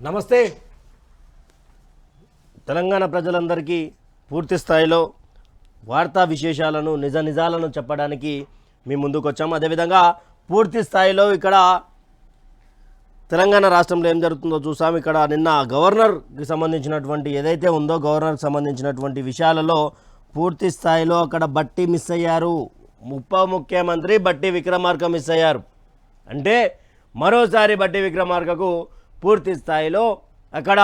నమస్తే తెలంగాణ ప్రజలందరికీ పూర్తి స్థాయిలో వార్తా విశేషాలను నిజాలను చెప్పడానికి మీ ముందుకు వచ్చాము. అదేవిధంగా పూర్తి స్థాయిలో ఇక్కడ తెలంగాణ రాష్ట్రంలో ఏం జరుగుతుందో చూసాం. ఇక్కడ నిన్న గవర్నర్కి సంబంధించినటువంటి ఏదైతే ఉందో గవర్నర్కి సంబంధించినటువంటి విషయాలలో పూర్తి స్థాయిలో అక్కడ బట్టి మిస్ అయ్యారు. ఉప ముఖ్యమంత్రి బట్టి విక్రమార్క మిస్ అయ్యారు. అంటే మరోసారి బట్టి విక్రమార్కకు పూర్తి స్థాయిలో అక్కడ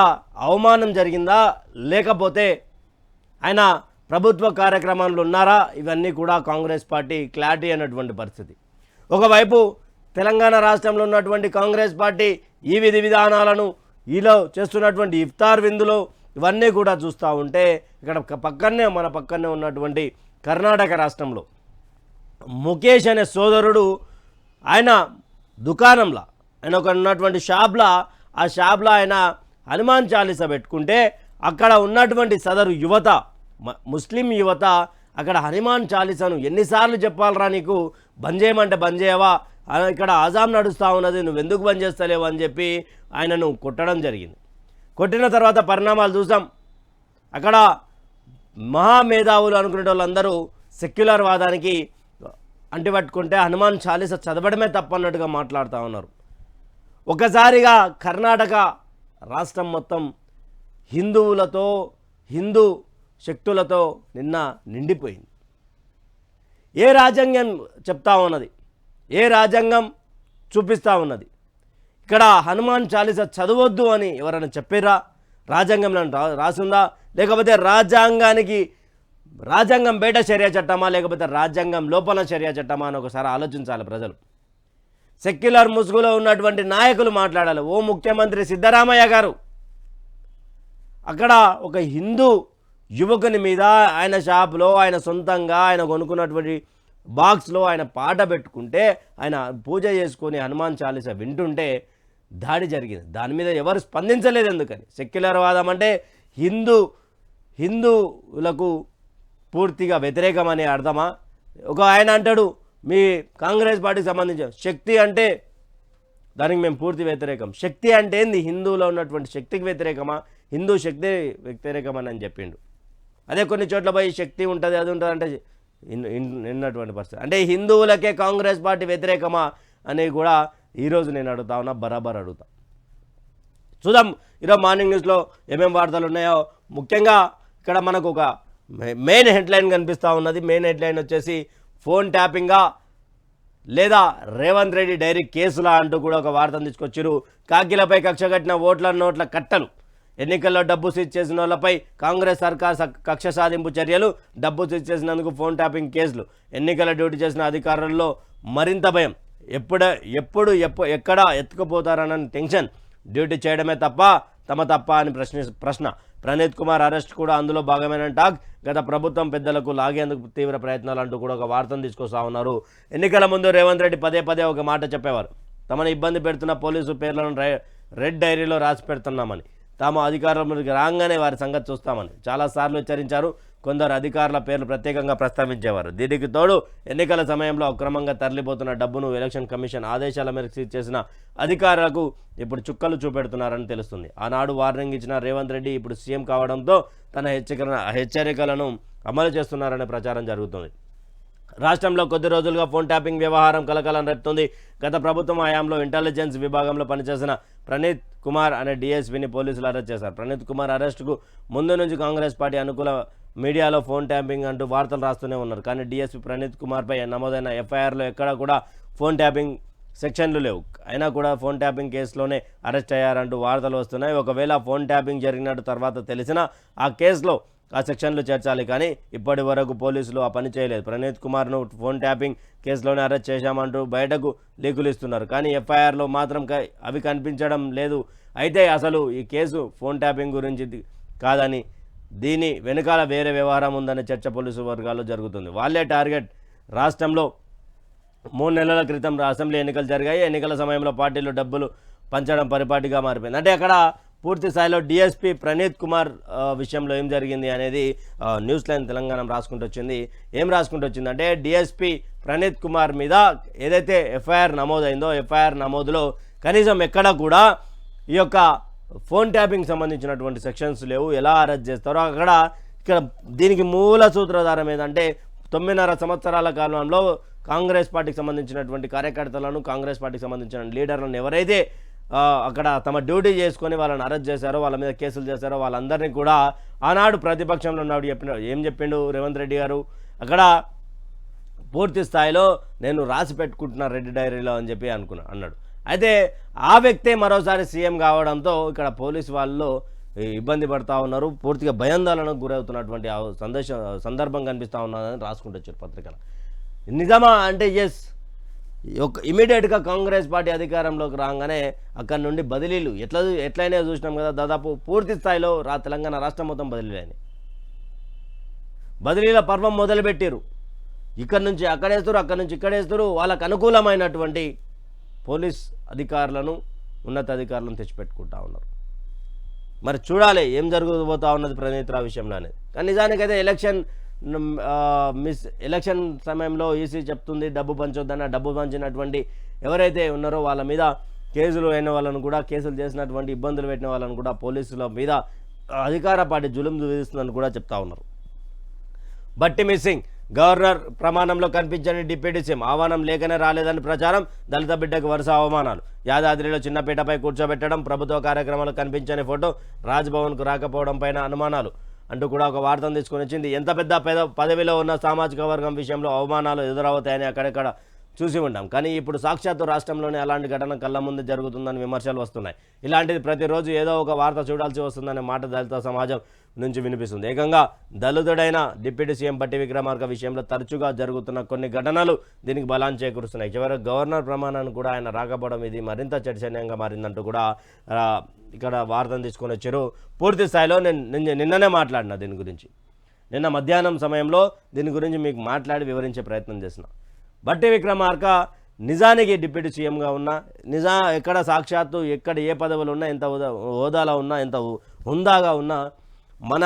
అవమానం జరిగిందా, లేకపోతే ఆయన ప్రభుత్వ కార్యక్రమాల్లో ఉన్నారా, ఇవన్నీ కూడా కాంగ్రెస్ పార్టీ క్లారిటీ అన్నటువంటి పరిస్థితి. ఒకవైపు తెలంగాణ రాష్ట్రంలో ఉన్నటువంటి కాంగ్రెస్ పార్టీ ఈ విధి విధానాలను ఈలో చేస్తున్నటువంటి ఇఫ్తార్ విందులో ఇవన్నీ కూడా చూస్తూ ఉంటే ఇక్కడ మన పక్కనే ఉన్నటువంటి కర్ణాటక రాష్ట్రంలో ముఖేష్ అనే సోదరుడు ఆయన దుకాణంలో ఆయన ఒక ఉన్నటువంటి షాప్లో ఆ షాప్లో ఆయన హనుమాన్ చాలీసా పెట్టుకుంటే అక్కడ ఉన్నటువంటి సదరు యువత ముస్లిం యువత అక్కడ హనుమాన్ చాలీసాను ఎన్నిసార్లు చెప్పాలరా నీకు, బంద్ చేయమంటే బంద్ చేయవా, ఇక్కడ ఆజాం నడుస్తూ ఉన్నది, నువ్వు ఎందుకు బంద్ చేస్తలేవు అని చెప్పి ఆయనను కొట్టడం జరిగింది. కొట్టిన తర్వాత పరిణామాలు చూసాం. అక్కడ మహామేధావులు అనుకునే వాళ్ళందరూ సెక్యులర్ వాదానికి అంటిపట్టుకుంటే హనుమాన్ చాలీసా చదవడమే తప్పన్నట్టుగా మాట్లాడుతూ ఉన్నారు. ఒకసారిగా కర్ణాటక రాష్ట్రం మొత్తం హిందువులతో హిందూ శక్తులతో నిన్న నిండిపోయింది. ఏ రాజ్యాంగం చెప్తా ఉన్నది, ఏ రాజ్యాంగం చూపిస్తూ ఉన్నది? ఇక్కడ హనుమాన్ చాలీసా చదవద్దు అని ఎవరైనా చెప్పారా? రాజ్యాంగంలో రాసిందా? లేకపోతే రాజ్యాంగం బయట చర్య చట్టమా, లేకపోతే రాజ్యాంగం లోపల చర్య చట్టమా అని ఒకసారి ఆలోచించాలి ప్రజలు. సెక్యులర్ ముసుగులో ఉన్నటువంటి నాయకులు మాట్లాడాలి. ఓ ముఖ్యమంత్రి సిద్ధరామయ్య గారు అక్కడ ఒక హిందూ యువకుని మీద ఆయన షాప్లో ఆయన సొంతంగా ఆయన కొనుక్కున్నటువంటి బాక్స్లో ఆయన పాట పెట్టుకుంటే ఆయన పూజ చేసుకొని హనుమాన్ చాలీసా వింటుంటే దాడి జరిగింది. దాని మీద ఎవరు స్పందించలేదు. ఎందుకని? సెక్యులర్ వాదం అంటే హిందువులకు పూర్తిగా వ్యతిరేకమనే అర్థమా? ఒక ఆయన అంటాడు మీ కాంగ్రెస్ పార్టీకి సంబంధించిన శక్తి అంటే దానికి మేము పూర్తి వ్యతిరేకం. శక్తి అంటే ఏంది? హిందువులో ఉన్నటువంటి శక్తికి వ్యతిరేకమా, హిందూ శక్తి వ్యతిరేకమని అని చెప్పిండు. అదే కొన్ని చోట్ల పోయి శక్తి ఉంటుంది అది ఉంటుంది అంటే విన్నటువంటి పరిస్థితి. అంటే హిందువులకే కాంగ్రెస్ పార్టీ వ్యతిరేకమా అని కూడా ఈరోజు నేను అడుగుతా ఉన్నా, బరాబర్ అడుగుతా. చూద్దాం ఈరోజు మార్నింగ్ న్యూస్లో ఏమేమి వార్తలు ఉన్నాయో. ముఖ్యంగా ఇక్కడ మనకు ఒక మెయిన్ హెడ్లైన్ కనిపిస్తూ ఉన్నది. మెయిన్ హెడ్లైన్ వచ్చేసి ఫోన్ ట్యాపింగా లేదా రేవంత్ రెడ్డి డైరీ కేసులా అంటూ కూడా ఒక వార్తను తీసుకొచ్చారు. కాకిలపై కక్ష కట్టిన నోట్ల కట్టలు, ఎన్నికల్లో డబ్బు సీజ్ చేసిన వాళ్ళపై కాంగ్రెస్ సర్కార్ కక్ష సాధింపు చర్యలు, డబ్బు సీజ్ చేసినందుకు ఫోన్ ట్యాపింగ్ కేసులు, ఎన్నికల డ్యూటీ చేసిన అధికారుల్లో మరింత భయం, ఎక్కడ ఎత్తుకుపోతారన్న టెన్షన్, డ్యూటీ చేయడమే తప్ప అని ప్రశ్న. ప్రణీత్ కుమార్ అరెస్ట్ కూడా అందులో భాగమైన టాక్. గత ప్రభుత్వం పెద్దలకు లాగేందుకు తీవ్ర ప్రయత్నాలు అంటూ కూడా ఒక వార్తను తీసుకొస్తా ఉన్నారు. ఎన్నికల ముందు రేవంత్ రెడ్డి పదే ఒక మాట చెప్పేవారు, తమను ఇబ్బంది పెడుతున్న పోలీసు పేర్లను రెడ్ డైరీలో రాసి పెడుతున్నామని, తాము అధికారంలోకి రాగానే వారి సంగతి చూస్తామని చాలాసార్లు హెచ్చరించారు. కొందరు అధికారుల పేర్లు ప్రత్యేకంగా ప్రస్తావించేవారు. దీనికి తోడు ఎన్నికల సమయంలో అక్రమంగా తరలిపోతున్న డబ్బును ఎలక్షన్ కమిషన్ ఆదేశాల మేరకు సీజ్ చేసిన అధికారులకు ఇప్పుడు చుక్కలు చూపెడుతున్నారని తెలుస్తుంది. ఆనాడు వార్నింగ్ ఇచ్చిన రేవంత్ రెడ్డి ఇప్పుడు సీఎం కావడంతో తన హెచ్చరికలను అమలు చేస్తున్నారనే ప్రచారం జరుగుతుంది. రాష్ట్రంలో కొద్ది రోజులుగా ఫోన్ ట్యాపింగ్ వ్యవహారం కలకలం రేపుతుంది. గత ప్రభుత్వం హయాంలో ఇంటెలిజెన్స్ విభాగంలో పనిచేసిన ప్రణీత్ కుమార్ అనే డీఎస్పీని పోలీసులు అరెస్ట్ చేశారు. ప్రణీత్ కుమార్ అరెస్టుకు ముందు నుంచి కాంగ్రెస్ పార్టీ అనుకూల మీడియాలో ఫోన్ ట్యాపింగ్ అంటూ వార్తలు రాస్తూనే ఉన్నారు. కానీ డీఎస్పీ ప్రణీత్ కుమార్పై నమోదైన ఎఫ్ఐఆర్లో ఎక్కడా కూడా ఫోన్ ట్యాపింగ్ సెక్షన్లు లేవు. అయినా కూడా ఫోన్ ట్యాపింగ్ కేసులోనే అరెస్ట్ అయ్యారంటూ వార్తలు వస్తున్నాయి. ఒకవేళ ఫోన్ ట్యాపింగ్ జరిగినట్టు తర్వాత తెలిసినా ఆ కేసులో ఆ సెక్షన్లు చేర్చాలి. కానీ ఇప్పటి వరకు పోలీసులు ఆ పని చేయలేదు. ప్రణీత్ కుమార్ను ఫోన్ ట్యాపింగ్ కేసులోనే అరెస్ట్ చేశామంటూ బయటకు లీకులు ఇస్తున్నారు. కానీ ఎఫ్ఐఆర్లో మాత్రం అవి కనిపించడం లేదు. అయితే అసలు ఈ కేసు ఫోన్ ట్యాపింగ్ గురించి కాదని, దీని వెనుకాల వేరే వ్యవహారం ఉందనే చర్చ పోలీసు వర్గాల్లో జరుగుతుంది. వాళ్ళే టార్గెట్. రాష్ట్రంలో 3 నెలల క్రితం అసెంబ్లీ ఎన్నికలు జరిగాయి. ఎన్నికల సమయంలో పార్టీలు డబ్బులు పంచడం పరిపాటిగా మారిపోయింది. అంటే అక్కడ పూర్తి స్థాయిలో డిఎస్పీ ప్రణీత్ కుమార్ విషయంలో ఏం జరిగింది అనేది న్యూస్ లైన్ తెలంగాణ రాసుకుంటూ వచ్చింది. ఏం రాసుకుంటూ వచ్చిందంటే డిఎస్పీ ప్రణీత్ కుమార్ మీద ఏదైతే ఎఫ్ఐఆర్ నమోదైందో ఎఫ్ఐఆర్ నమోదులో కనీసం ఎక్కడ కూడా ఈ యొక్క ఫోన్ ట్యాపింగ్ సంబంధించినటువంటి సెక్షన్స్ లేవు, ఎలా అరెస్ట్ చేస్తారో ఇక్కడ దీనికి మూల సూత్రధారం ఏదంటే 9.5 సంవత్సరాల కాలంలో కాంగ్రెస్ పార్టీకి సంబంధించినటువంటి కార్యకర్తలను, కాంగ్రెస్ పార్టీకి సంబంధించిన లీడర్లను ఎవరైతే అక్కడ తమ డ్యూటీ చేసుకొని వాళ్ళని అరెస్ట్ చేశారో, వాళ్ళ మీద కేసులు చేశారో వాళ్ళందరినీ కూడా ఆనాడు ప్రతిపక్షంలో ఉన్నాడు ఏం చెప్పిండు రేవంత్ రెడ్డి గారు, అక్కడ పూర్తి స్థాయిలో నేను రాసి పెట్టుకుంటున్నా రెడ్డి డైరీలో అని చెప్పి అన్నాడు. అయితే ఆ వ్యక్తే మరోసారి సీఎం కావడంతో ఇక్కడ పోలీసు వాళ్ళు ఇబ్బంది పడతా ఉన్నారు, పూర్తిగా భయాందోళనకు గురవుతున్నటువంటి సందర్భం కనిపిస్తూ ఉన్నదని రాసుకుంటూ వచ్చారు పత్రికలు. నిజమా అంటే ఎస్, ఇమీడియట్గా కాంగ్రెస్ పార్టీ అధికారంలోకి రాగానే అక్కడి నుండి బదిలీలు ఎట్లయినా చూసినాం కదా, దాదాపు పూర్తి స్థాయిలో తెలంగాణ రాష్ట్రం మొత్తం బదిలీలైనాయి. బదిలీల పర్వం మొదలుపెట్టారు. ఇక్కడి నుంచి అక్కడేస్తారు, అక్కడి నుంచి ఇక్కడేస్తారు. వాళ్ళకు అనుకూలమైనటువంటి పోలీస్ అధికారులను, ఉన్నతాధికారులను తెచ్చిపెట్టుకుంటా ఉన్నారు. మరి చూడాలి ఏం జరగబోతా ఉన్నది ప్రణీత్ రావు విషయంలో అనేది. కానీ నిజానికైతే ఎలక్షన్ సమయంలో ఈసీ చెప్తుంది డబ్బు పంచొద్దని, డబ్బు పంచినటువంటి ఎవరైతే ఉన్నారో వాళ్ళ మీద కేసులు అయిన వాళ్ళను కూడా, కేసులు చేసినటువంటి ఇబ్బందులు పెట్టిన వాళ్ళను కూడా పోలీసుల మీద అధికార పార్టీ జులుం విధిస్తుందని కూడా చెప్తా ఉన్నారు. బట్టి మిస్సింగ్, గవర్నర్ ప్రమాణంలో కనిపించని డిప్యూటీ సీఎం, ఆహ్వానం లేకనే రాలేదని ప్రచారం, దళిత బిడ్డకు వరుస అవమానాలు, యాదాద్రిలో చిన్నపీటపై కూర్చోబెట్టడం, ప్రభుత్వ కార్యక్రమాలు కనిపించని ఫోటో, రాజ్భవన్కు రాకపోవడం పైన అనుమానాలు అంటూ కూడా ఒక వార్తను తీసుకొని వచ్చింది. ఎంత పెద్ద పదవిలో ఉన్న సామాజిక వర్గం విషయంలో అవమానాలు ఎదురవుతాయని అక్కడెక్కడ చూసి ఉంటాం. కానీ ఇప్పుడు సాక్షాత్తు రాష్ట్రంలోనే అలాంటి ఘటన కళ్ళ ముందు జరుగుతుందని విమర్శలు వస్తున్నాయి. ఇలాంటిది ప్రతిరోజు ఏదో ఒక వార్త చూడాల్సి వస్తుందనే మాట దళిత సమాజం నుంచి వినిపిస్తుంది. ఏకంగా దళితుడైన డిప్యూటీ సీఎం బట్టి విక్రమార్క విషయంలో తరచుగా జరుగుతున్న కొన్ని ఘటనలు దీనికి బలాన్ని చేకూరుస్తున్నాయి. చివరికి గవర్నర్ ప్రమాణాన్ని కూడా ఆయన రాకపోవడం ఇది మరింత చర్చనీయంగా మారిందంటూ కూడా ఇక్కడ వార్తను తీసుకొని వచ్చారు. పూర్తి స్థాయిలో నేను నిన్ననే మాట్లాడినా దీని గురించి, నిన్న మధ్యాహ్నం సమయంలో దీని గురించి మీకు మాట్లాడి వివరించే ప్రయత్నం చేసిన. బట్టి విక్రమార్క నిజానికి డిప్యూటీ సీఎంగా ఉన్నా, ఎక్కడ సాక్షాత్తు ఎక్కడ ఏ పదవులు ఉన్నా, ఎంత హోదాలో ఉన్నా, ఎంత హుందాగా ఉన్నా, మన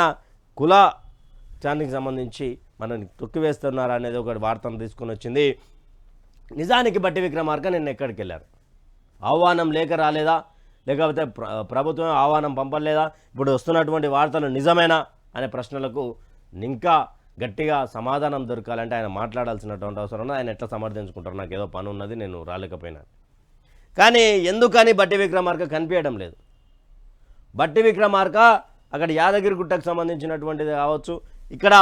కులానికి సంబంధించి మనని తొక్కివేస్తున్నారు అనేది ఒక వార్తను తీసుకొని వచ్చింది. నిజానికి బట్టి విక్రమార్క నిన్న ఎక్కడికి వెళ్ళారు? ఆహ్వానం లేక రాలేదా, లేకపోతే ప్రభుత్వం ఆహ్వానం పంపలేదా? ఇప్పుడు వస్తున్నటువంటి వార్తలు నిజమేనా అనే ప్రశ్నలకు ఇంకా గట్టిగా సమాధానం దొరకాలంటే ఆయన మాట్లాడాల్సినటువంటి అవసరం ఉంది. ఆయన ఎట్లా సమర్థించుకుంటారు, నాకు ఏదో పని ఉన్నది నేను రాలేకపోయినా. కానీ ఎందుకని బట్టి విక్రమార్క కనిపించడం లేదు? బట్టి విక్రమార్క అక్కడ యాదగిరిగుట్టకు సంబంధించినటువంటిది కావచ్చు, ఇక్కడ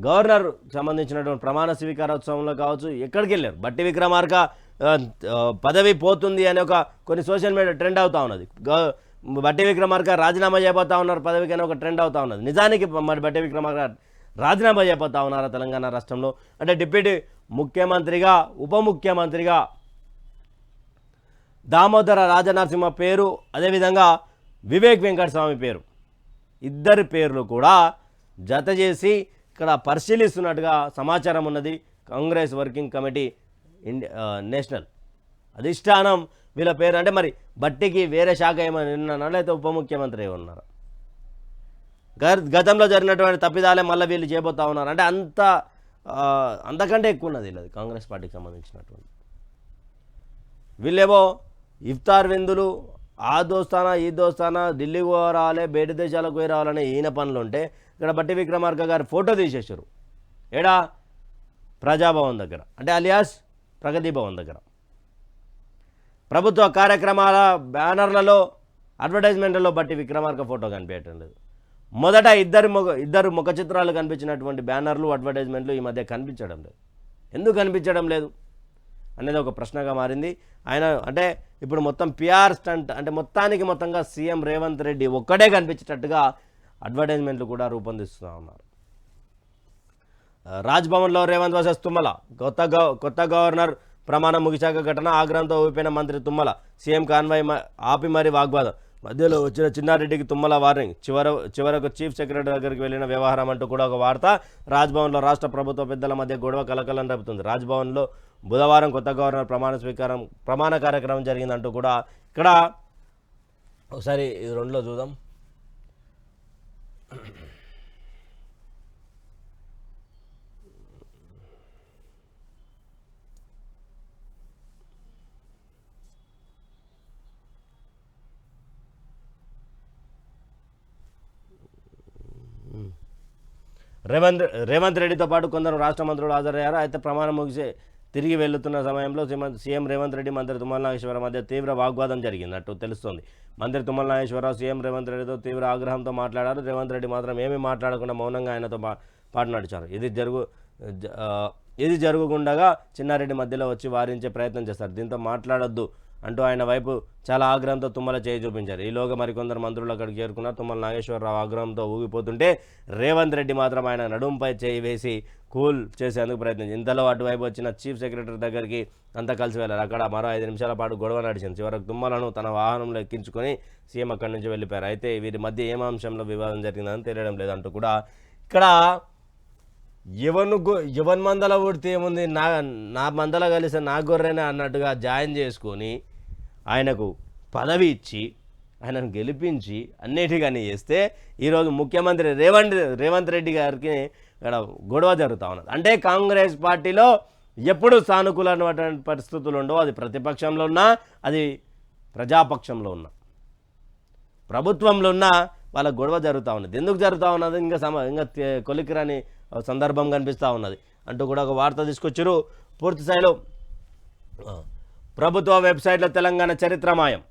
గవర్నర్ సంబంధించినటువంటి ప్రమాణ స్వీకారోత్సవంలో కావచ్చు, ఎక్కడికి వెళ్ళారు? బట్టి విక్రమార్క పదవి పోతుంది అనే కొన్ని సోషల్ మీడియా ట్రెండ్ అవుతూ ఉన్నది. బట్టి విక్రమార్క రాజీనామా చేయబోతా ఉన్నారు పదవికి అని ఒక ట్రెండ్ అవుతూ ఉన్నది. నిజానికి మరి బట్టి విక్రమార్క రాజీనామా చేయబోతా ఉన్నారా తెలంగాణ రాష్ట్రంలో? అంటే డిప్యూటీ ముఖ్యమంత్రిగా, ఉప ముఖ్యమంత్రిగా దామోదర రాజనరసింహ పేరు, అదేవిధంగా వివేక్ వెంకటస్వామి పేరు, ఇద్దరి పేర్లు కూడా జత చేసి ఇక్కడ పరిశీలిస్తున్నట్టుగా సమాచారం ఉన్నది. కాంగ్రెస్ వర్కింగ్ కమిటీ నేషనల్ అధిష్టానం వీళ్ళ పేరు. అంటే మరి బట్టికి వేరే శాఖ ఏమైనా లేకపోతే ఉప ముఖ్యమంత్రి ఏమన్నారా? గతంలో జరిగినటువంటి తప్పిదాలే మళ్ళీ వీళ్ళు చేయబోతా ఉన్నారు. అంటే అంతకంటే ఎక్కువ ఉన్నది వీళ్ళది కాంగ్రెస్ పార్టీకి సంబంధించినటువంటి. వీళ్ళేమో ఇఫ్తార్ విందులు, ఆ దోస్తానా ఈ దోస్తానా, ఢిల్లీకి రావాలి, బయట దేశాలకు పోయి రావాలనే ఈయన పనులు ఉంటే, ఇక్కడ బట్టి విక్రమార్క గారు ఫోటో తీసేసారు. ఏడా? ప్రజాభవన్ దగ్గర, అంటే అలియాస్ ప్రగతి భవన్ దగ్గర. ప్రభుత్వ కార్యక్రమాల బ్యానర్లలో, అడ్వర్టైజ్మెంట్లలో బట్టి విక్రమార్క ఫోటో కనిపించడం లేదు. మొదట ఇద్దరు ముఖ చిత్రాలు కనిపించినటువంటి బ్యానర్లు, అడ్వర్టైజ్మెంట్లు ఈ మధ్య కనిపించడం లేదు. ఎందుకు కనిపించడం లేదు అనేది ఒక ప్రశ్నగా మారింది. ఆయన అంటే ఇప్పుడు మొత్తం పిఆర్ స్టంట్, అంటే మొత్తంగా సీఎం రేవంత్ రెడ్డి ఒక్కడే కనిపించేటట్టుగా అడ్వర్టైజ్మెంట్లు కూడా రూపొందిస్తూ ఉన్నారు. రాజ్భవన్లో రేవంత్ వర్సెస్ తుమ్మల, కొత్త గవర్నర్ ప్రమాణం ముగిశాక ఘటన, ఆగ్రహంతో ఊపిన మంత్రి తుమ్మల, సీఎం కాన్వాయ్ ఆపి మరీ వాగ్వాదం, మధ్యలో వచ్చిన చిన్నారెడ్డికి తుమ్మల వార్నింగ్, చివరకు చీఫ్ సెక్రటరీ దగ్గరికి వెళ్ళిన వ్యవహారం అంటూ కూడా ఒక వార్త. రాజ్భవన్లో రాష్ట్ర ప్రభుత్వ పెద్దల మధ్య గొడవ కలకలం రేపుతుంది. రాజ్భవన్లో బుధవారం కొత్త గవర్నర్ ప్రమాణ కార్యక్రమం జరిగిందంటూ కూడా ఇక్కడ ఒకసారి ఇది రెండులో చూద్దాం. రేవంత్ రెడ్డితో పాటు కొందరు రాష్ట్ర మంత్రులు హాజరయ్యారు. అయితే ప్రమాణం ముగిసి తిరిగి వెళ్తున్న సమయంలో సీఎం రేవంత్ రెడ్డి, మంత్రి తుమ్మల నాగేశ్వరరావు మధ్య తీవ్ర వాగ్వాదం జరిగినట్టు తెలుస్తోంది. మంత్రి తుమ్మల నాగేశ్వరరావు సీఎం రేవంత్ రెడ్డితో తీవ్ర ఆగ్రహంతో మాట్లాడారు. రేవంత్ రెడ్డి మాత్రం ఏమీ మాట్లాడకుండా మౌనంగా ఆయనతో పాటు నడిచారు. ఇది జరుగుతుండగా చిన్నారెడ్డి మధ్యలో వచ్చి వారించే ప్రయత్నం చేస్తారు. దీంతో మాట్లాడొద్దు అంటూ ఆయన వైపు చాలా ఆగ్రహంతో తుమ్మల చేయి చూపించారు. ఈలోగా మరికొందరు మంత్రులు అక్కడికి చేరుకున్నారు. తుమ్మల నాగేశ్వరరావు ఆగ్రహంతో ఊగిపోతుంటే రేవంత్ రెడ్డి మాత్రం ఆయన నడుంపై చేయి వేసి కూల్ చేసేందుకు ప్రయత్నించారు. ఇంతలో అటువైపు వచ్చిన చీఫ్ సెక్రటరీ దగ్గరికి అంతా కలిసి వెళ్ళారు. అక్కడ మరో 5 నిమిషాల పాటు గొడవ నడిచింది. చివరకు తుమ్మలను తన వాహనంలో ఎక్కించుకొని సీఎం అక్కడి నుంచి వెళ్ళిపోయారు. అయితే వీరి మధ్య ఏం అంశంలో వివాదం జరిగిందని తెలియడం లేదంటూ కూడా ఇక్కడ ఎవరి మందల ఊడితే ఏముంది, నా మందల కలిసి నా గొర్రెనే అన్నట్టుగా జాయిన్ చేసుకొని ఆయనకు పదవి ఇచ్చి ఆయనను గెలిపించి అన్నిటికీ చేస్తే ఈరోజు ముఖ్యమంత్రి రేవంత్ రెడ్డి గారికి ఇక్కడ గొడవ జరుగుతూ ఉన్నది. అంటే కాంగ్రెస్ పార్టీలో ఎప్పుడు సానుకూలమైనటువంటి పరిస్థితులు ఉండవు. అది ప్రతిపక్షంలో ఉన్నా, అది ప్రజాపక్షంలో ఉన్నా, ప్రభుత్వంలో ఉన్నా వాళ్ళ గొడవ జరుగుతూ ఉన్నది. ఎందుకు జరుగుతూ ఉన్నది, ఇంకా కొలికిరాని సందర్భం కనిపిస్తూ ఉన్నది అంటూ కూడా ఒక వార్త తీసుకొచ్చారు. పూర్తి స్థాయిలో ప్రభుత్వ వెబ్సైట్లో తెలంగాణ చరిత్ర మాయం,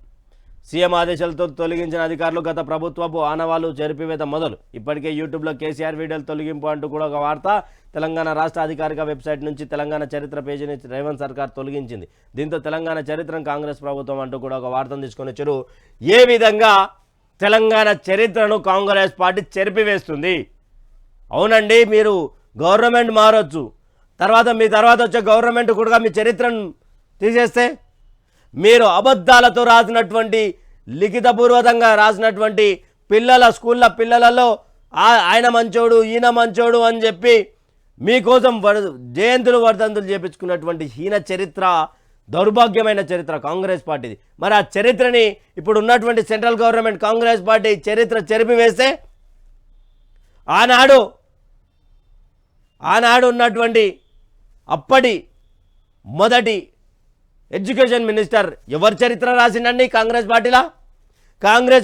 సీఎం ఆదేశాలతో తొలగించిన అధికారులు గత ప్రభుత్వపు ఆనవాళ్లు చెరిపివేత మొదలు, ఇప్పటికే యూట్యూబ్లో కేసీఆర్ వీడియోలు తొలగింపు అంటూ కూడా ఒక వార్త. తెలంగాణ రాష్ట్ర అధికారిక వెబ్సైట్ నుంచి తెలంగాణ చరిత్ర పేజీని రేవంత్ సర్కార్ తొలగించింది. దీంతో తెలంగాణ చరిత్రను కాంగ్రెస్ ప్రభుత్వం అంటూ కూడా ఒక వార్తను తీసుకొని వచ్చారు. ఏ విధంగా తెలంగాణ చరిత్రను కాంగ్రెస్ పార్టీ చెరిపివేస్తుంది? అవునండి, మీరు గవర్నమెంట్ మారొచ్చు, మీ తర్వాత వచ్చే గవర్నమెంట్ కూడా మీ చరిత్రను తీసేస్తే, మీరు అబద్ధాలతో రాసినటువంటి లిఖితపూర్వకంగా రాసినటువంటి స్కూళ్ళ పిల్లలలో ఆయన మంచోడు ఈయన మంచోడు అని చెప్పి మీకోసం జయంతులు వర్ధంతులు చేపించుకున్నటువంటి హీన చరిత్ర, దౌర్భాగ్యమైన చరిత్ర కాంగ్రెస్ పార్టీది. మరి ఆ చరిత్రని ఇప్పుడు ఉన్నటువంటి సెంట్రల్ గవర్నమెంట్ కాంగ్రెస్ పార్టీ చరిత్ర చెరిపివేస్తే ఆనాడు ఉన్నటువంటి అప్పటి మొదటి ఎడ్యుకేషన్ మినిస్టర్ ఎవరి చరిత్ర రాసిండండి కాంగ్రెస్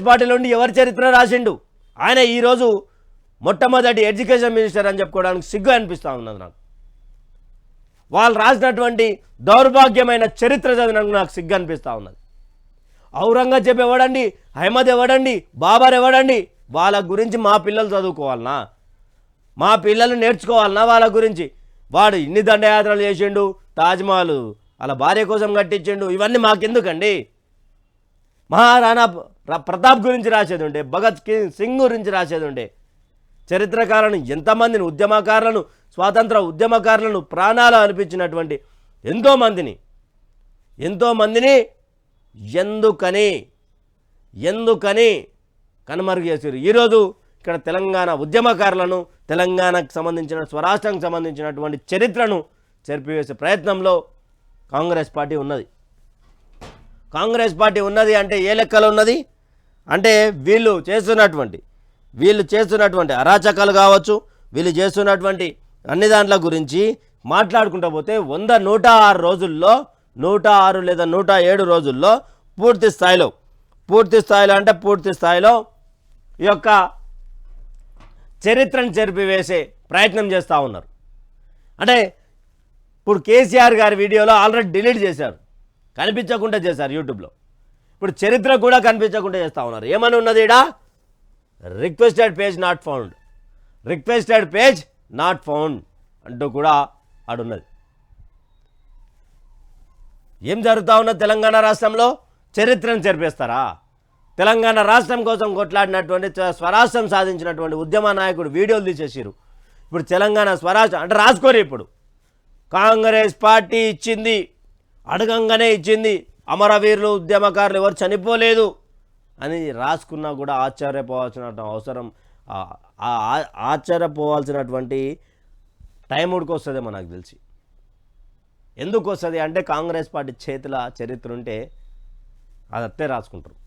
పార్టీలో ఉండి ఎవరి చరిత్ర రాసిండు? ఆయన ఈరోజు మొట్టమొదటి ఎడ్యుకేషన్ మినిస్టర్ అని చెప్పుకోవడానికి సిగ్గు అనిపిస్తూ ఉన్నది నాకు. వాళ్ళు రాసినటువంటి దౌర్భాగ్యమైన చరిత్ర చదివినందుకు నాకు సిగ్గు అనిపిస్తూ ఉన్నది. ఔరంగజేబ్ ఎవడండి, అహ్మద్ ఎవడండి, బాబర్ ఎవడండి? వాళ్ళ గురించి మా పిల్లలు చదువుకోవాలనా, మా పిల్లలు నేర్చుకోవాలనా వాళ్ళ గురించి? వాడు ఇన్ని దండయాత్రలు చేసిండు, తాజ్మహల్ అలా భార్య కోసం కట్టించిండు, ఇవన్నీ మాకెందుకండి? మహారాణా ప్రతాప్ గురించి రాసేది ఉండే, భగత్ సింగ్ గురించి రాసేది ఉండే, చరిత్రకారులను ఎంతమందిని, ఉద్యమకారులను, స్వాతంత్ర ఉద్యమకారులను ప్రాణాలు అర్పించినటువంటి ఎంతోమందిని ఎందుకని కనుమరుగు చేశారు. ఈరోజు ఇక్కడ తెలంగాణ ఉద్యమకారులను, తెలంగాణకు సంబంధించిన స్వరాష్ట్రానికి సంబంధించినటువంటి చరిత్రను చెరిపివేసే ప్రయత్నంలో కాంగ్రెస్ పార్టీ ఉన్నది. అంటే ఏ లెక్కలో ఉన్నది అంటే వీళ్ళు చేస్తున్నటువంటి అరాచకాలు కావచ్చు, వీళ్ళు చేస్తున్నటువంటి అన్ని దాంట్ల గురించి మాట్లాడుకుంటూ పోతే 106 రోజుల్లో 106 లేదా 107 రోజుల్లో పూర్తి స్థాయిలో ఈ యొక్క చరిత్రను చెరిపివేసే ప్రయత్నం చేస్తూ ఉన్నారు. అంటే ఇప్పుడు కేసీఆర్ గారి వీడియోలో ఆల్రెడీ డిలీట్ చేశారు, కనిపించకుండా చేశారు యూట్యూబ్లో. ఇప్పుడు చరిత్ర కూడా కనిపించకుండా చేస్తూ ఉన్నారు. ఏమని ఉన్నది ఈడ? రిక్వెస్టెడ్ పేజ్ నాట్ ఫౌండ్ అంటూ కూడా ఆడున్నది. ఏం జరుగుతూ ఉన్నది తెలంగాణ రాష్ట్రంలో? చరిత్రను చెరిపేస్తారా? తెలంగాణ రాష్ట్రం కోసం కొట్లాడినటువంటి, స్వరాష్ట్రం సాధించినటువంటి ఉద్యమ నాయకుడు వీడియోలు తీసేసారు. ఇప్పుడు తెలంగాణ స్వరాష్ట్రం అంటే రాసుకోరు. ఇప్పుడు కాంగ్రెస్ పార్టీ ఇచ్చింది, అడగంగానే ఇచ్చింది, అమరవీరులు ఉద్యమకారులు ఎవరు చనిపోలేదు అని రాసుకున్నా కూడా ఆశ్చర్యపోవాల్సినటువంటి టైం ఉడికొస్తుందేమో నాకు తెలిసి. ఎందుకు వస్తుంది అంటే కాంగ్రెస్ పార్టీ చేతిలో చరిత్ర ఉంటే అది అత్తే రాసుకుంటారు.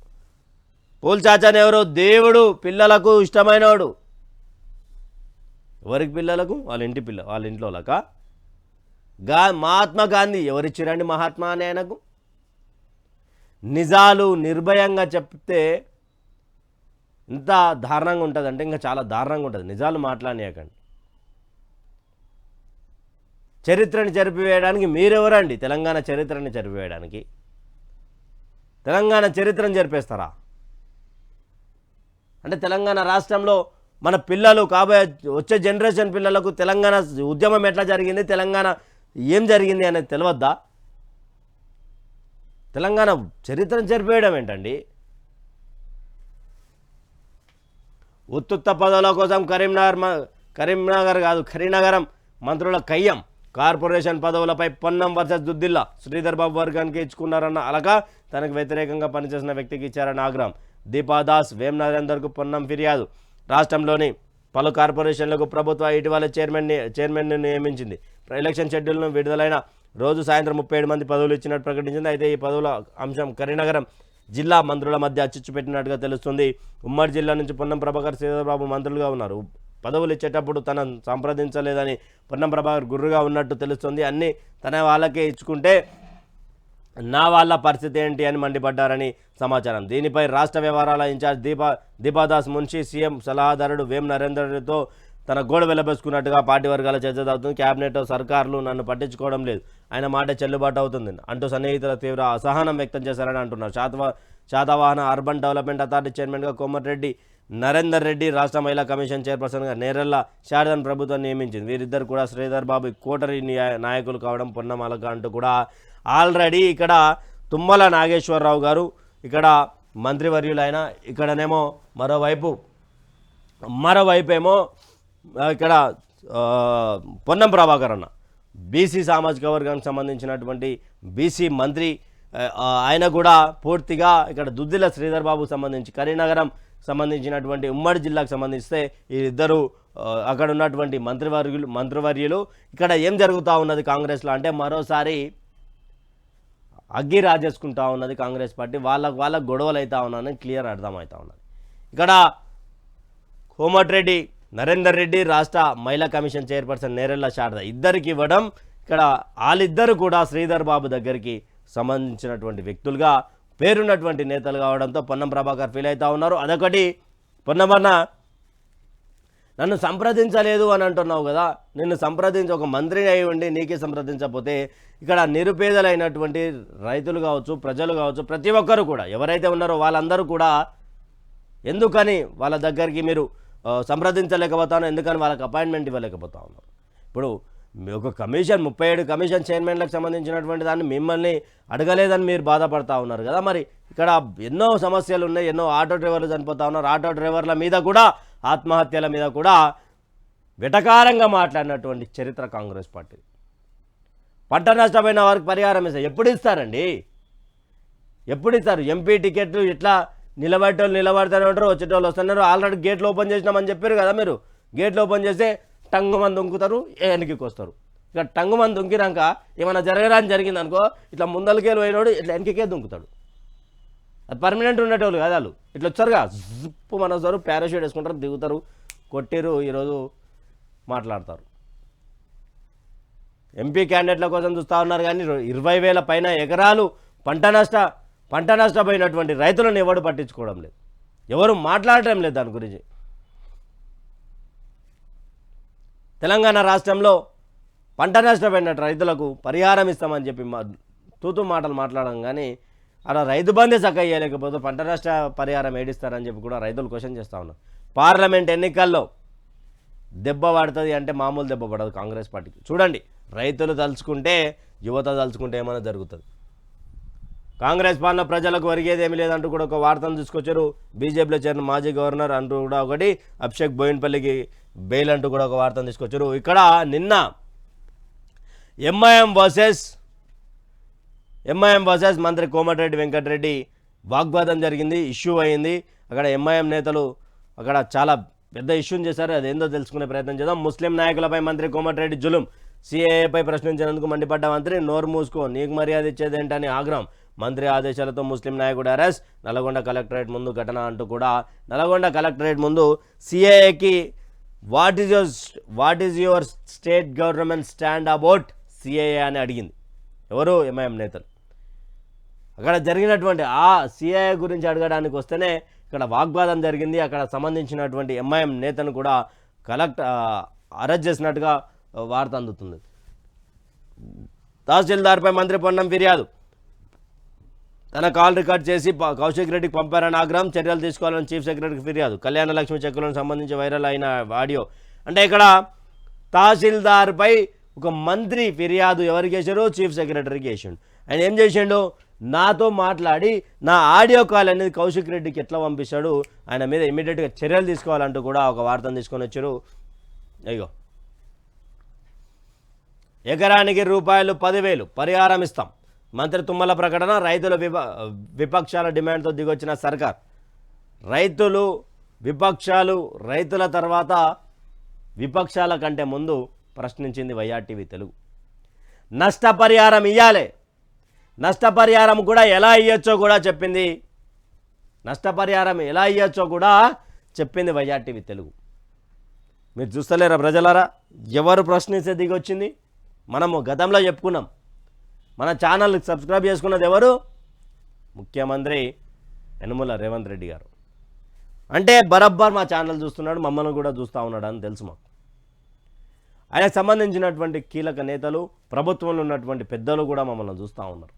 పూల్ చాచాని ఎవరు? దేవుడు పిల్లలకు ఇష్టమైనవాడు. ఎవరికి పిల్లలకు? వాళ్ళ ఇంట్లోలక. మహాత్మా గాంధీ ఎవరిచ్చిరండి మహాత్మా అని ఆయనకు? నిజాలు నిర్భయంగా చెప్తే ఎంత దారుణంగా ఉంటుందంటే ఇంకా చాలా దారుణంగా ఉంటుంది. నిజాలు మాట్లాడనీయకండి. చరిత్రని చెరిపివేయడానికి మీరెవరండి? తెలంగాణ చరిత్రని చెరిపివేయడానికి తెలంగాణ చరిత్రను జరిపేస్తారా? అంటే తెలంగాణ రాష్ట్రంలో మన పిల్లలు కాబోయే వచ్చే జనరేషన్ పిల్లలకు తెలంగాణ ఉద్యమం ఎట్లా జరిగింది, తెలంగాణ ఏం జరిగింది అనేది తెలియద్దా? తెలంగాణ చరిత్రను చెరిపేయడం ఏంటండి? ఉత్తుత్త పదవుల కోసం కరీంనగరం మంత్రుల కయ్యం. కార్పొరేషన్ పదవులపై పొన్నం వర్సెస్ దుద్దిల్లా. శ్రీధర్ బాబు వర్గానికి ఇచ్చుకున్నారన్న అలక, తనకు వ్యతిరేకంగా పనిచేసిన వ్యక్తికి ఇచ్చారన్న ఆగ్రహం. దీపాదాస్, వేం నరేందర్కు పొన్నం ఫిర్యాదు. రాష్ట్రంలోని పలు కార్పొరేషన్లకు ప్రభుత్వ ఇటీవల చైర్మన్ని నియమించింది. ఎలక్షన్ షెడ్యూల్ను విడుదలైన రోజు సాయంత్రం 37 మంది పదవులు ఇచ్చినట్టు ప్రకటించింది. అయితే ఈ పదవుల అంశం కరీంనగరం జిల్లా మంత్రుల మధ్య చిచ్చు పెట్టినట్టుగా తెలుస్తుంది. ఉమ్మడి జిల్లా నుంచి పొన్నం ప్రభాకర్, శ్రీధర్ బాబు మంత్రులుగా ఉన్నారు. పదవులు ఇచ్చేటప్పుడు తనను సంప్రదించలేదని పొన్నం ప్రభాకర్ గుర్రుగా ఉన్నట్టు తెలుస్తుంది. అన్నీ తన వాళ్ళకే ఇచ్చుకుంటే నా వాళ్ళ పరిస్థితి ఏంటి అని మండిపడ్డారని సమాచారం. దీనిపై రాష్ట్ర వ్యవహారాల ఇన్ఛార్జ్ దీపాదాస్ మున్షి సీఎం సలహాదారుడు వేం నరేందర్తో తన గోడ వెలబెసుకున్నట్టుగా పార్టీ వర్గాల చర్చ అవుతుంది. క్యాబినెట్ సర్కార్లు నన్ను పట్టించుకోవడం లేదు, ఆయన మాట చెల్లుబాటు అవుతుంది అంటూ సన్నిహితుల తీవ్ర అసహనం వ్యక్తం చేశారని అంటున్నారు. శాతవాహన అర్బన్ డెవలప్మెంట్ అథారిటీ చైర్మన్గా కోమటిరెడ్డి నరేందర్ రెడ్డి, రాష్ట్ర మహిళా కమిషన్ చైర్పర్సన్గా నేరెళ్ల శారదన్ ప్రభుత్వం నియమించింది. వీరిద్దరు కూడా శ్రీధర్ బాబు కోటరీ నాయకులు కావడం పొన్నం అలక అంటూ కూడా ఆల్రెడీ ఇక్కడ తుమ్మల నాగేశ్వరరావు గారు ఇక్కడ మంత్రివర్యులైన, ఇక్కడనేమో మరోవైపేమో ఇక్కడ పొన్నం ప్రభాకర్ అన్న బీసీ సామాజిక వర్గానికి సంబంధించినటువంటి బీసీ మంత్రి. ఆయన కూడా పూర్తిగా ఇక్కడ దుద్దిల శ్రీధర్ బాబుకు సంబంధించి కరీంనగరం సంబంధించినటువంటి ఉమ్మడి జిల్లాకు సంబంధిస్తే ఈ ఇద్దరు అక్కడ ఉన్నటువంటి మంత్రివర్యులు ఇక్కడ ఏం జరుగుతూ ఉన్నది కాంగ్రెస్లో అంటే మరోసారి అగ్గి రాజేసుకుంటా ఉన్నది కాంగ్రెస్ పార్టీ. వాళ్ళ గొడవలు అవుతా ఉన్నాయని క్లియర్ అర్థమవుతా ఉన్నది. ఇక్కడ కోమటిరెడ్డి నరేందర్ రెడ్డి, రాష్ట్ర మహిళా కమిషన్ చైర్పర్సన్ నేరెళ్ల శారద ఇద్దరికి ఇవ్వడం, ఇక్కడ వాళ్ళిద్దరు కూడా శ్రీధర్ బాబు దగ్గరికి సంబంధించినటువంటి వ్యక్తులుగా పేరున్నటువంటి నేతలు కావడంతో పొన్నం ప్రభాకర్ ఫీల్ అవుతూ ఉన్నారు. అదొకటి, పొన్నమన్న నన్ను సంప్రదించలేదు అని అంటున్నావు కదా, నిన్ను సంప్రదించి ఒక మంత్రిని అయి ఉండి నీకే సంప్రదించకపోతే ఇక్కడ నిరుపేదలైనటువంటి రైతులు కావచ్చు, ప్రజలు కావచ్చు, ప్రతి ఒక్కరు కూడా ఎవరైతే ఉన్నారో వాళ్ళందరూ కూడా ఎందుకని వాళ్ళ దగ్గరికి మీరు సంప్రదించలేకపోతాను, ఎందుకని వాళ్ళకి అపాయింట్మెంట్ ఇవ్వలేకపోతా ఉన్నారు? ఇప్పుడు ఒక కమిషన్ 37 కమిషన్ చైర్మన్లకు సంబంధించినటువంటి దాన్ని మిమ్మల్ని అడగలేదని మీరు బాధపడతా ఉన్నారు కదా. మరి ఇక్కడ ఎన్నో సమస్యలు ఉన్నాయి, ఎన్నో ఆటో డ్రైవర్లు చనిపోతా ఉన్నారు. ఆటో డ్రైవర్ల మీద కూడా, ఆత్మహత్యల మీద కూడా వెటకారంగా మాట్లాడినటువంటి చరిత్ర కాంగ్రెస్ పార్టీ. పంట నష్టమైన వారికి పరిహారం ఇస్తారు. ఎప్పుడు ఇస్తారండి? ఎప్పుడు ఇస్తారు? ఎంపీ టికెట్లు ఇట్లా నిలబడేటోళ్ళు నిలబడతానే ఉంటారు, వచ్చేటోళ్ళు వస్తున్నారు. ఆల్రెడీ గేట్లు ఓపెన్ చేసినామని చెప్పారు కదా మీరు. గేట్లు ఓపెన్ చేస్తే టంగు మంది దుంకుతారు, వెనక్కి వస్తారు. ఇక టంగు మంది దుంకినాక ఏమైనా జరగడానికి జరిగింది అనుకో, ఇట్లా ముందలకేలు పోయినోడు ఇట్లా వెనకకే దుంకుతాడు. అది పర్మనెంట్ ఉండేటోళ్ళు కదా వాళ్ళు. ఇట్లా వచ్చారుగా జిప్పు మన వస్తారు, పారాషూట్ వేసుకుంటారు, దిగుతారు, కొట్టిరు, ఈరోజు మాట్లాడతారు. ఎంపీ క్యాండిడేట్ల కోసం చూస్తూ ఉన్నారు కానీ 20,000 పైన ఎకరాలు పంట నష్టపోయినటువంటి రైతులను ఎవరు పట్టించుకోవడం లేదు, ఎవరు మాట్లాడటం లేదు దాని గురించి. తెలంగాణ రాష్ట్రంలో పంట నష్టపోయిన రైతులకు పరిహారం ఇస్తామని చెప్పి తూతు మాటలు మాట్లాడడం కానీ అలా రైతు బంధే చక్కగా ఇవ్వలేకపోతే పంట నష్ట పరిహారం ఏడిస్తారని చెప్పి కూడా రైతులు క్వశ్చన్ చేస్తూ ఉన్నారు. పార్లమెంట్ ఎన్నికల్లో దెబ్బ పడుతుంది అంటే మామూలు దెబ్బ పడదు కాంగ్రెస్ పార్టీకి. చూడండి, రైతులు తలుచుకుంటే, యువత తలుచుకుంటే ఏమైనా జరుగుతుంది. కాంగ్రెస్ పాలన ప్రజలకు ఒరిగేది ఏమీ లేదంటూ కూడా ఒక వార్తను తీసుకొచ్చారు. బీజేపీలో చేరిన మాజీ గవర్నర్ అంటూ కూడా ఒకటి, అభిషేక్ బోయిన్పల్లికి బెయిల్ అంటూ కూడా ఒక వార్తను తీసుకొచ్చారు. ఇక్కడ నిన్న ఎంఐఎం వర్సెస్ మంత్రి కోమటిరెడ్డి వెంకటరెడ్డి వాగ్వాదం జరిగింది, ఇష్యూ అయింది. అక్కడ ఎంఐఎం నేతలు అక్కడ చాలా పెద్ద ఇష్యూని చేశారు. అదేందో తెలుసుకునే ప్రయత్నం చేద్దాం. ముస్లిం నాయకులపై మంత్రి కోమటిరెడ్డి జులుం. సిఏఏపై ప్రశ్నించినందుకు మండిపడ్డ మంత్రి, నోరు మూసుకో, నీకు మర్యాద ఇచ్చేదేంటని ఆగ్రహం. మంత్రి ఆదేశాలతో ముస్లిం నాయకుడు అరెస్ట్. నల్గొండ కలెక్టరేట్ ముందు ఘటన అంటూ కూడా నల్గొండ కలెక్టరేట్ ముందు సిఏఏకి what is your state government stand about CAA అని అడిగింది. ఎవరు? ఎంఐఎం నేతలు. అక్కడ జరిగినటువంటి ఆ సిఏఏ గురించి అడగడానికి వస్తేనే ఇక్కడ వాగ్వాదం జరిగింది. అక్కడ సంబంధించినటువంటి ఎంఐఎం నేతను కూడా అరెస్ట్ చేసినట్టుగా వార్త అందుతుంది. తహసీల్దార్పై మంత్రి పొన్నం ఫిర్యాదు. తన కాల్ రికార్డ్ చేసి కౌశిక్ రెడ్డికి పంపారని ఆగ్రహం, చర్యలు తీసుకోవాలని చీఫ్ సెక్రటరీకి ఫిర్యాదు. కళ్యాణ లక్ష్మి చెక్కులకు సంబంధించి వైరల్ అయిన ఆడియో. అంటే ఇక్కడ తహసీల్దార్పై ఒక మంత్రి ఫిర్యాదు ఎవరికి చేశారు? చీఫ్ సెక్రటరీకి చేసిండు. ఆయన ఏం చేసిండు? నాతో మాట్లాడి నా ఆడియో కాల్ అనేది కౌశిక్ రెడ్డికి ఎట్లా పంపిస్తాడు, ఆయన మీద ఇమీడియట్గా చర్యలు తీసుకోవాలంటూ కూడా ఒక వార్తను తీసుకొని వచ్చారు. అయ్యో, ఎకరానికి రూపాయలు 10,000 పరిహారం ఇస్తాం. మంత్రి తుమ్మల ప్రకటన. రైతుల విపక్షాల డిమాండ్తో దిగొచ్చిన సర్కార్. రైతులు విపక్షాలు, రైతుల తర్వాత విపక్షాల కంటే ముందు ప్రశ్నించింది వైఆర్టీవీ తెలుగు. నష్టపరిహారం ఇవ్వాలి, నష్టపరిహారం కూడా ఎలా ఇవ్వచ్చో కూడా చెప్పింది. నష్టపరిహారం ఎలా ఇవ్వచ్చో కూడా చెప్పింది వైఆర్టీవీ తెలుగు. మీరు చూస్తలేరా ప్రజలారా? ఎవరు ప్రశ్నించే దిగొచ్చింది? మనము గతంలో చెప్పుకున్నాం. మన ఛానల్కి సబ్స్క్రైబ్ చేసుకున్నది ఎవరు? ముఖ్యమంత్రి యనమల రేవంత్ రెడ్డి గారు. అంటే బరబ్బర్ మా ఛానల్ చూస్తున్నాడు, మమ్మల్ని కూడా చూస్తూ ఉన్నాడు అని తెలుసు మాకు. ఆయనకు సంబంధించినటువంటి కీలక నేతలు, ప్రభుత్వంలో ఉన్నటువంటి పెద్దలు కూడా మమ్మల్ని చూస్తూ ఉన్నారు.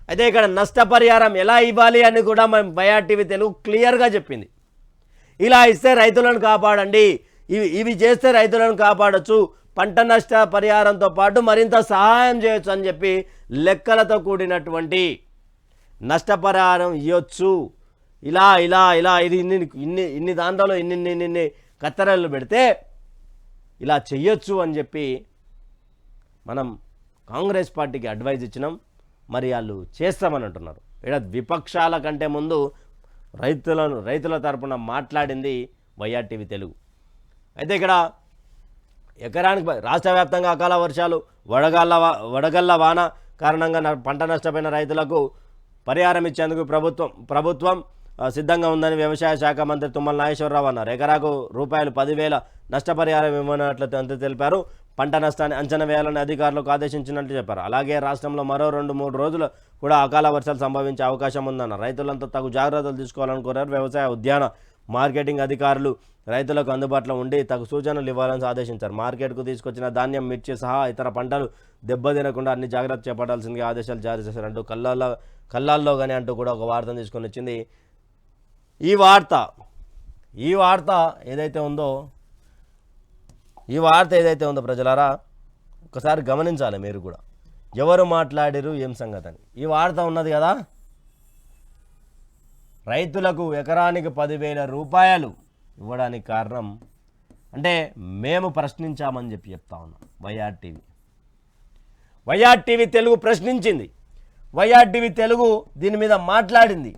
అయితే ఇక్కడ నష్టపరిహారం ఎలా ఇవ్వాలి అని కూడా మేము వైఆర్టీవీ తెలుగు క్లియర్గా చెప్పింది. ఇలా ఇస్తే రైతులను కాపాడండి, ఇవి చేస్తే రైతులను కాపాడచ్చు, పంట నష్ట పరిహారంతో పాటు మరింత సహాయం చేయొచ్చు అని చెప్పి లెక్కలతో కూడినటువంటి నష్టపరిహారం ఇవ్వచ్చు. ఇలా ఇలా ఇలా ఇది ఇన్ని దాంట్లో ఇన్ని కత్తెరలు పెడితే ఇలా చెయ్యొచ్చు అని చెప్పి మనం కాంగ్రెస్ పార్టీకి అడ్వైజ్ ఇచ్చినాం. మరి వాళ్ళు చేస్తామని అంటున్నారు. ఇక్కడ విపక్షాల కంటే ముందు రైతుల తరపున మాట్లాడింది వైఆర్టీవీ తెలుగు. అయితే ఇక్కడ ఎకరానికి రాష్ట్ర వ్యాప్తంగా అకాల వర్షాలు, వడగళ్ల వాన కారణంగా పంట నష్టపోయిన రైతులకు పరిహారం ఇచ్చేందుకు ప్రభుత్వం సిద్ధంగా ఉందని వ్యవసాయ శాఖ మంత్రి తుమ్మల నాగేశ్వరరావు అన్నారు. ఎకరాకు రూపాయలు 10,000 నష్టపరిహారం ఇవ్వనట్లు తెలిపారు. పంట నష్టాన్ని అంచనా వేయాలని అధికారులకు ఆదేశించినట్లు చెప్పారు. అలాగే రాష్ట్రంలో మరో 2-3 రోజులు కూడా అకాల వర్షాలు సంభవించే అవకాశం ఉందన్నారు. రైతులంతా తగు జాగ్రత్తలు తీసుకోవాలని కోరారు. వ్యవసాయ ఉద్యాన మార్కెటింగ్ అధికారులు రైతులకు అందుబాటులో ఉండి తగు సూచనలు ఇవ్వాలని ఆదేశించారు. మార్కెట్కు తీసుకొచ్చిన ధాన్యం, మిర్చి సహా ఇతర పంటలు దెబ్బతినకుండా అన్ని జాగ్రత్త చేపట్టాల్సిందిగా ఆదేశాలు జారీ చేశారంటూ కళ్ళాల్లో కానీ అంటూ కూడా ఒక వార్తను తీసుకొని వచ్చింది. ఈ వార్త ఏదైతే ఉందో ప్రజలారా ఒకసారి గమనించాలి మీరు కూడా. ఎవరు మాట్లాడిరు, ఏం సంగతి అని. ఈ వార్త ఉన్నది కదా, రైతులకు ఎకరానికి 10,000 రూపాయలు ఇవ్వడానికి కారణం అంటే మేము ప్రశ్నించామని చెప్తా ఉన్నాం. వైఆర్టీవీ తెలుగు ప్రశ్నించింది. వైఆర్టీవీ తెలుగు దీని మీద మాట్లాడింది.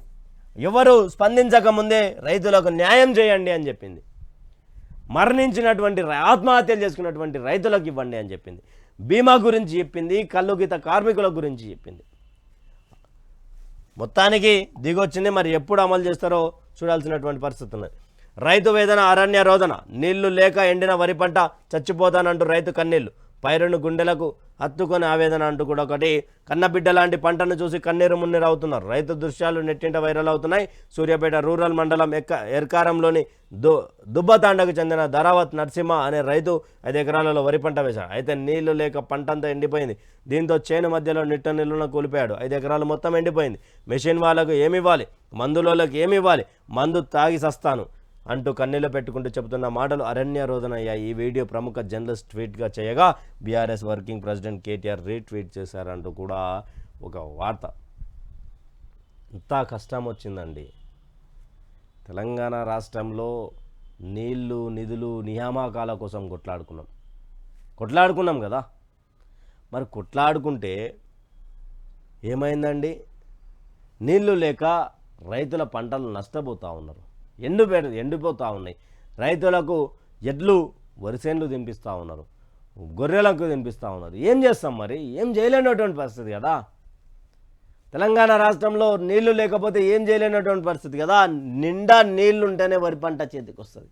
ఎవరు స్పందించకముందే రైతులకు న్యాయం చేయండి అని చెప్పింది. మరణించినటువంటి ఆత్మహత్యలు చేసుకున్నటువంటి రైతులకు ఇవ్వండి అని చెప్పింది. బీమా గురించి చెప్పింది, కల్లుగీత కార్మికుల గురించి చెప్పింది. మొత్తానికి దిగొచ్చింది. మరి ఎప్పుడు అమలు చేస్తారో చూడాల్సినటువంటి పరిస్థితి ఉన్నది. రైతు వేదన, అరణ్య రోదన. నీళ్లు లేక ఎండిన వరి పంట చచ్చిపోతానంటూ రైతు కన్నీళ్లు. పైరును గుండెలకు హత్తుకొని ఆవేదన అంటూ కూడా ఒకటి. కన్నబిడ్డ లాంటి పంటను చూసి కన్నీరు మున్నీరు అవుతున్నారు. రైతు దృశ్యాలు నెట్టింట వైరల్ అవుతున్నాయి. సూర్యాపేట రూరల్ మండలం ఎర్కారంలోని దుబ్బతాండకు చెందిన ధరావత్ నరసింహ అనే రైతు 5 ఎకరాలలో వరి పంట వేశాడు. అయితే నీళ్లు లేక పంటంతా ఎండిపోయింది. దీంతో చేను మధ్యలో నిట్ట నిల్లున కూలిపోయాడు. 5 ఎకరాలు మొత్తం ఎండిపోయింది. మెషిన్ వాళ్ళకు ఏమివ్వాలి, మందులోకి ఏమివ్వాలి, మందు తాగి సస్తాను అంటూ కన్నీళ్ళు పెట్టుకుంటూ చెబుతున్న మాటలు అరణ్య రోదన అయ్యాయి. ఈ వీడియో ప్రముఖ జర్నలిస్ట్ ట్వీట్గా చేయగా BRS working president KTR retweet చేశారంటూ కూడా ఒక వార్త. ఇంత కష్టం వచ్చిందండి. తెలంగాణ రాష్ట్రంలో నీళ్లు, నిధులు, నియామకాల కోసం కొట్లాడుకున్నాం కదా. మరి కొట్లాడుకుంటే ఏమైందండి? నీళ్లు లేక రైతుల పంటలు నష్టపోతూ ఉన్నారు, ఎండిపోతూ ఉన్నాయి. రైతులకు ఎడ్లు వరిసేన్లు తినిపిస్తూ ఉన్నారు, గొర్రెలకు తినిపిస్తూ ఉన్నారు. ఏం చేస్తాం మరి? ఏం చేయలేనటువంటి పరిస్థితి కదా. తెలంగాణ రాష్ట్రంలో నీళ్లు లేకపోతే ఏం చేయలేనటువంటి పరిస్థితి కదా. నిండా నీళ్లు ఉంటేనే వరి పంట చేతికి వస్తుంది.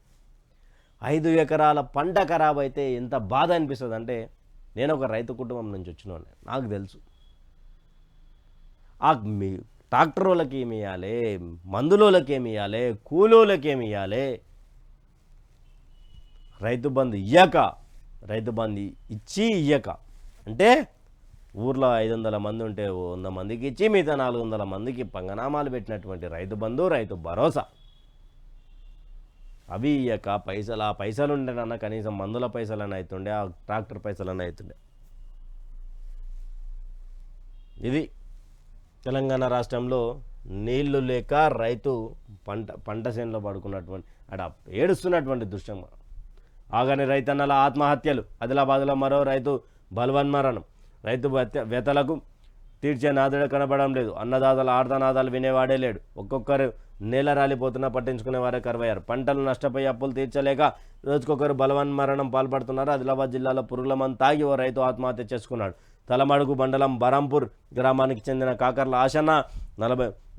5 ఎకరాల పంట ఖరాబ్ అయితే ఎంత బాధ అనిపిస్తుంది అంటే, నేను ఒక రైతు కుటుంబం నుంచి వచ్చినోనే, నాకు తెలుసు. ట్రాక్టర్లకి ఏమి ఇవ్వాలి, మందులోకి ఏమి ఇవ్వాలి, కూలోలకి ఏమి ఇవ్వాలి. రైతు బంధు ఇచ్చి ఇయ్యక అంటే ఊర్లో 500 మంది ఉంటే 100 మందికి ఇచ్చి మిగతా 400 మందికి పంగనామాలు పెట్టినటువంటి రైతు బంధు, రైతు భరోసా అవి ఇయ్యక ఆ పైసలు ఉండేనన్న కనీసం మందుల పైసలని అవుతుండే, ఆ ట్రాక్టర్ పైసలని అవుతుండే. ఇది తెలంగాణ రాష్ట్రంలో నీళ్లు లేక రైతు పంట చేనులో పడుకున్నటువంటి అక్కడ ఏడుస్తున్నటువంటి దృశ్యం. ఆగానే రైతన్నల ఆత్మహత్యలు, ఆదిలాబాద్లో మరో రైతు బలవన్మరణం. రైతు వ్యతలకు తీర్చే నాదుడే కనబడడం లేదు. అన్నదాతల ఆర్తనాదాలు వినేవాడే లేడు. ఒక్కొక్కరు నేల రాలిపోతున్నా పట్టించుకునే వారే కరువయ్యారు. పంటలు నష్టపోయి అప్పులు తీర్చలేక రోజుకొకరు బలవన్మరణం పాల్పడుతున్నారు. ఆదిలాబాద్ జిల్లాలో పురుగుల మందు తాగి ఓ రైతు ఆత్మహత్య చేసుకున్నాడు. తలమడుగు మండలం బరంపూర్ గ్రామానికి చెందిన కాకర్ల ఆశన్న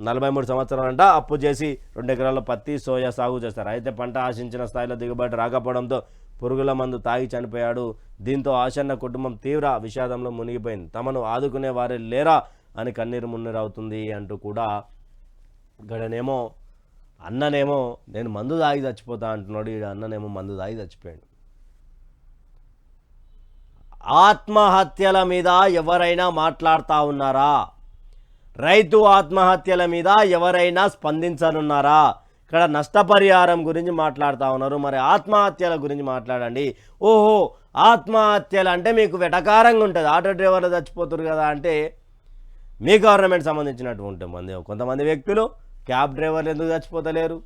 43 సంవత్సరాలంట అప్పు చేసి 2 ఎకరాల పత్తి, సోయా సాగు చేస్తారు. అయితే పంట ఆశించిన స్థాయిలో దిగుబడి రాకపోవడంతో పురుగుల మందు తాగి చనిపోయాడు. దీంతో ఆశన్న కుటుంబం తీవ్ర విషాదంలో మునిగిపోయింది. తమను ఆదుకునే వారే లేరా అని కన్నీరు మున్నీరవుతుంది అంటూ కూడా ఇక్కడనేమో అన్ననేమో నేను మందు తాగి చచ్చిపోతా అంటున్నాడు. ఈ అన్ననేమో మందు తాగి చచ్చిపోయాడు. ఆత్మహత్యల మీద ఎవరైనా మాట్లాడుతూ ఉన్నారా? రైతు ఆత్మహత్యల మీద ఎవరైనా స్పందించనున్నారా? ఇక్కడ నష్టపరిహారం గురించి మాట్లాడుతూ ఉన్నారు, మరి ఆత్మహత్యల గురించి మాట్లాడండి. ఓహో, ఆత్మహత్యలు అంటే మీకు వెటకారంగా ఉంటుంది. ఆటో డ్రైవర్లు చచ్చిపోతారు కదా అంటే మీ గవర్నమెంట్ సంబంధించినటువంటి కొంతమంది వ్యక్తులు క్యాబ్ డ్రైవర్లు ఎందుకు చచ్చిపోతలేరు,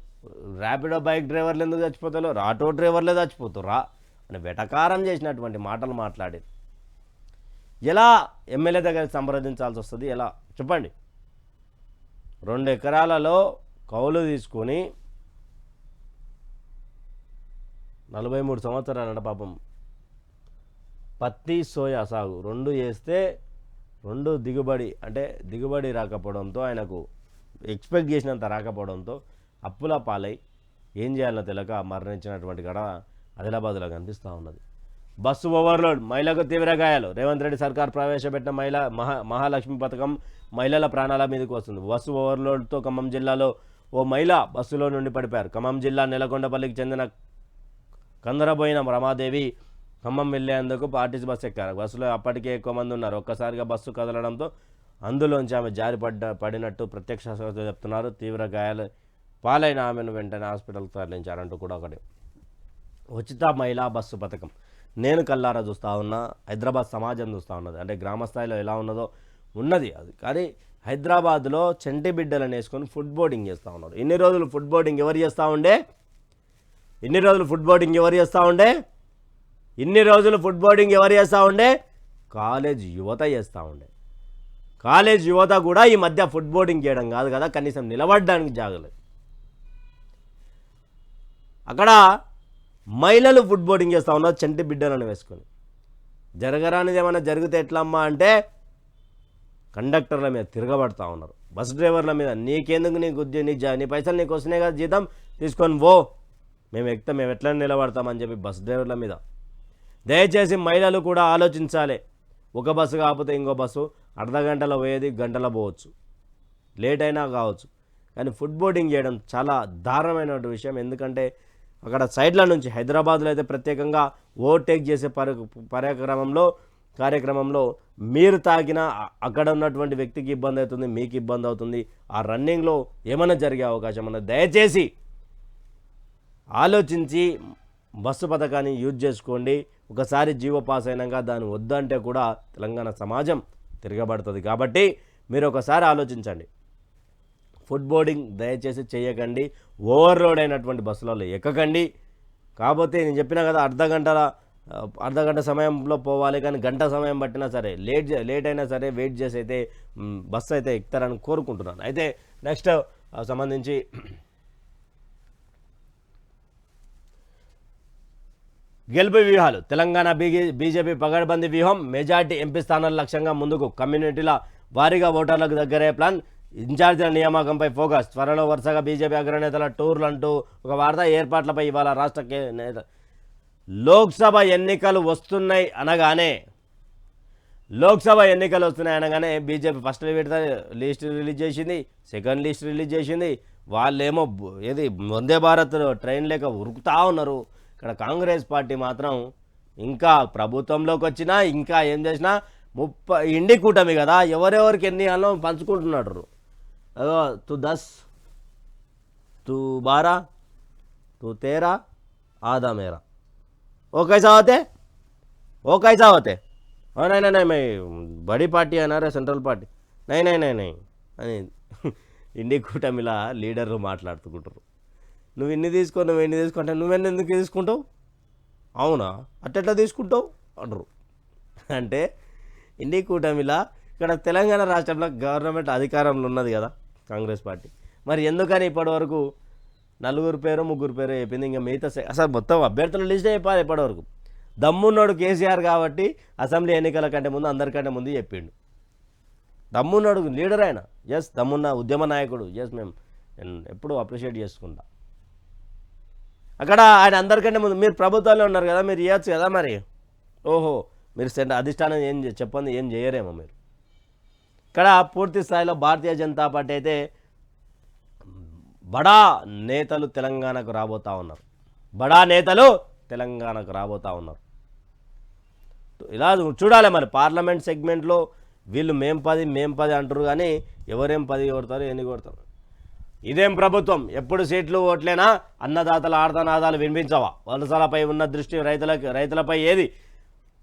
ర్యాపిడో బైక్ డ్రైవర్లు ఎందుకు చచ్చిపోతలేరు, ఆటో డ్రైవర్లే చచ్చిపోతురా అని వెటకారం చేసినటువంటి మాటలు మాట్లాడి ఎలా ఎమ్మెల్యే దగ్గర సంప్రదించాల్సి వస్తుంది? ఎలా చెప్పండి? 2 ఎకరాలలో కౌలు తీసుకొని 43 సంవత్సరాలంట పాపం పత్తి, సోయా సాగు 2 చేస్తే 2 దిగుబడి రాకపోవడంతో, ఆయనకు ఎక్స్పెక్ట్ చేసినంత రాకపోవడంతో అప్పుల పాలై ఏం చేయాలో తెలియక మరణించినటువంటి గడ ఆదిలాబాద్లో కనిపిస్తూ ఉన్నది. బస్సు ఓవర్లోడ్, మహిళకు తీవ్ర గాయాలు. రేవంత్ రెడ్డి సర్కార్ ప్రవేశపెట్టిన మహాలక్ష్మి పథకం మహిళల ప్రాణాల మీదకి వస్తుంది. బస్సు ఓవర్లోడ్తో ఖమ్మం జిల్లాలో ఓ మహిళ బస్సులో నుండి పడిపోయారు. ఖమ్మం జిల్లా నెలకొండపల్లికి చెందిన కందరబోయిన రమాదేవి ఖమ్మం వెళ్లేందుకు ఆర్టీసీ బస్సు ఎక్కారు. బస్సులో అప్పటికే ఎక్కువ మంది ఉన్నారు. ఒక్కసారిగా బస్సు కదలడంతో అందులోంచి ఆమె జారి పడినట్టు ప్రత్యక్ష సాక్షులు చెప్తున్నారు. తీవ్ర గాయాలు పాలైన ఆమెను వెంటనే హాస్పిటల్కి తరలించారంటూ కూడా ఒకటి. ఉచిత మహిళా బస్సు పథకం నేను కల్లారా చూస్తూ ఉన్నా, హైదరాబాద్ సమాజం చూస్తూ ఉన్నది. అంటే గ్రామ స్థాయిలో ఎలా ఉన్నదో ఉన్నది అది. కానీ హైదరాబాద్లో చంటి బిడ్డలను వేసుకొని ఫుడ్ బోర్డింగ్ చేస్తూ ఉన్నారు. ఇన్ని రోజులు ఫుడ్ బోర్డింగ్ ఎవరు చేస్తూ ఉండే? కాలేజ్ యువత చేస్తూ ఉండే. కాలేజ్ యువత కూడా ఈ మధ్య ఫుడ్ బోర్డింగ్ చేయడం కాదు కదా, కనీసం నిలబడడానికి జాగలేదు. అక్కడ మహిళలు ఫుడ్ బోర్డింగ్ చేస్తూ ఉన్నారు చంటి బిడ్డలను వేసుకొని. జరగరానిది ఏమైనా జరిగితే ఎట్లమ్మా అంటే కండక్టర్ల మీద తిరగబడతా ఉన్నారు, బస్ డ్రైవర్ల మీద. నీకెందుకు, నీ పైసలు నీకు వస్తున్నాయి కదా, జీతం తీసుకొని మేము ఎట్లా నిలబడతామని చెప్పి బస్ డ్రైవర్ల మీద. దయచేసి మహిళలు కూడా ఆలోచించాలి. ఒక బస్సు కాకపోతే ఇంకో బస్సు అర్ధ గంటలో పోయేది గంటలో పోవచ్చు, లేట్ అయినా కావచ్చు. కానీ ఫుడ్ బోర్డింగ్ చేయడం చాలా దారుణమైన విషయం. ఎందుకంటే అక్కడ సైడ్ల నుంచి హైదరాబాద్లో అయితే ప్రత్యేకంగా ఓవర్టేక్ చేసే కార్యక్రమంలో మీరు తాగిన అక్కడ ఉన్నటువంటి వ్యక్తికి ఇబ్బంది అవుతుంది, మీకు ఇబ్బంది అవుతుంది. ఆ రన్నింగ్లో ఏమైనా జరిగే అవకాశం ఉన్నది. దయచేసి ఆలోచించి బస్సు పథకాన్ని యూజ్ చేసుకోండి. ఒకసారి జీవో పాస్ అయినాక దాన్ని వద్దంటే కూడా తెలంగాణ సమాజం తిరగబడుతుంది. కాబట్టి మీరు ఒకసారి ఆలోచించండి. ఫుడ్ బోర్డింగ్ దయచేసి చేయకండి. ఓవర్లోడ్ అయినటువంటి బస్సులలో ఎక్కకండి. కాకపోతే నేను చెప్పినా కదా, అర్ధగంట సమయంలో పోవాలి, కానీ గంట సమయం పట్టినా సరే, లేట్ అయినా సరే వెయిట్ చేసి అయితే బస్సు అయితే ఎక్కుతారని కోరుకుంటున్నాను. అయితే నెక్స్ట్ సంబంధించి గెలుపు వ్యూహాలు. తెలంగాణ బీజేపీ పగడ్బందీ వ్యూహం. మెజార్టీ ఎంపీ స్థానాల లక్ష్యంగా ముందుకు. కమ్యూనిటీల వారీగా ఓటర్లకు దగ్గరే ప్లాన్. ఇన్ఛార్జీల నియామకంపై ఫోకస్. త్వరలో వరుసగా బీజేపీ అగ్రనేతల టూర్లు అంటూ ఒక వార్త. ఏర్పాట్లపై ఇవాళ రాష్ట్ర లోక్సభ ఎన్నికలు వస్తున్నాయి అనగానే బీజేపీ ఫస్ట్ లిస్ట్ రిలీజ్ చేసింది, సెకండ్ లిస్ట్ రిలీజ్ చేసింది. వాళ్ళేమో ఏది వందే భారత్ ట్రైన్ లేక ఉరుకుతా ఉన్నారు. ఇక్కడ కాంగ్రెస్ పార్టీ మాత్రం ఇంకా ప్రభుత్వంలోకి వచ్చినా, ఇంకా ఏం చేసినా ఇండి కూటమి కదా, ఎవరెవరికి ఎన్ని ఇవ్వాలో పంచుకుంటున్నాడు. అదో తు 10 तू 12 तू 13 आधा मेरा वो कैसा होते वो कैसा होते नहीं नहीं नहीं मैं बड़ी पार्टी है ना रे सेंट्रल पार्टी नहीं नहीं नहीं नहीं అని ఇండి కూటమిలా లీడర్లు మాట్లాడుతుంటారు. నువ్వు ఇన్ని తీసుకుంటే నువ్వెన్ని ఎందుకు తీసుకుంటావు, అవునా అట్టెట్లా తీసుకుంటావు అంటారు. అంటే ఇండి కూటమిలా ఇక్కడ తెలంగాణ రాష్ట్రంలో గవర్నమెంట్ అధికారంలో ఉన్నది కదా కాంగ్రెస్ పార్టీ, మరి ఎందుకని ఇప్పటివరకు 4 పేరు 3 పేరు చెప్పింది, ఇంకా మిగతా అసలు మొత్తం అభ్యర్థుల లిస్టే చెప్పాలి ఇప్పటివరకు. దమ్మున్నాడు కేసీఆర్ కాబట్టి అసెంబ్లీ ఎన్నికల కంటే ముందు అందరికంటే ముందు చెప్పిండు. దమ్మున్నాడు లీడర్ ఆయన, ఎస్ దమ్మున్న ఉద్యమ నాయకుడు, ఎస్ నేను ఎప్పుడూ అప్రిషియేట్ చేసుకుంటా. అక్కడ ఆయన అందరికంటే ముందు మీరు ప్రభుత్వాల్లో ఉన్నారు కదా, మీరు ఇవ్వచ్చు కదా మరి. ఓహో మీరు అధిష్టానం ఏం చెప్పండి, ఏం చేయరేమో మీరు. ఇక్కడ పూర్తి స్థాయిలో భారతీయ జనతా పార్టీ అయితే బడా నేతలు తెలంగాణకు రాబోతూ ఉన్నారు. ఇలా చూడాలి మరి. పార్లమెంట్ సెగ్మెంట్లో వీళ్ళు మేం 10 అంటారు, కానీ ఎవరేం 10 కొడతారు, ఎన్ని కొడతారు. ఇదేం ప్రభుత్వం, ఎప్పుడు సీట్లు ఓట్లేనా, అన్నదాతల ఆర్తనాదాలు వినిపించవా, వలసలపై ఉన్న దృష్టి రైతులపై ఏది,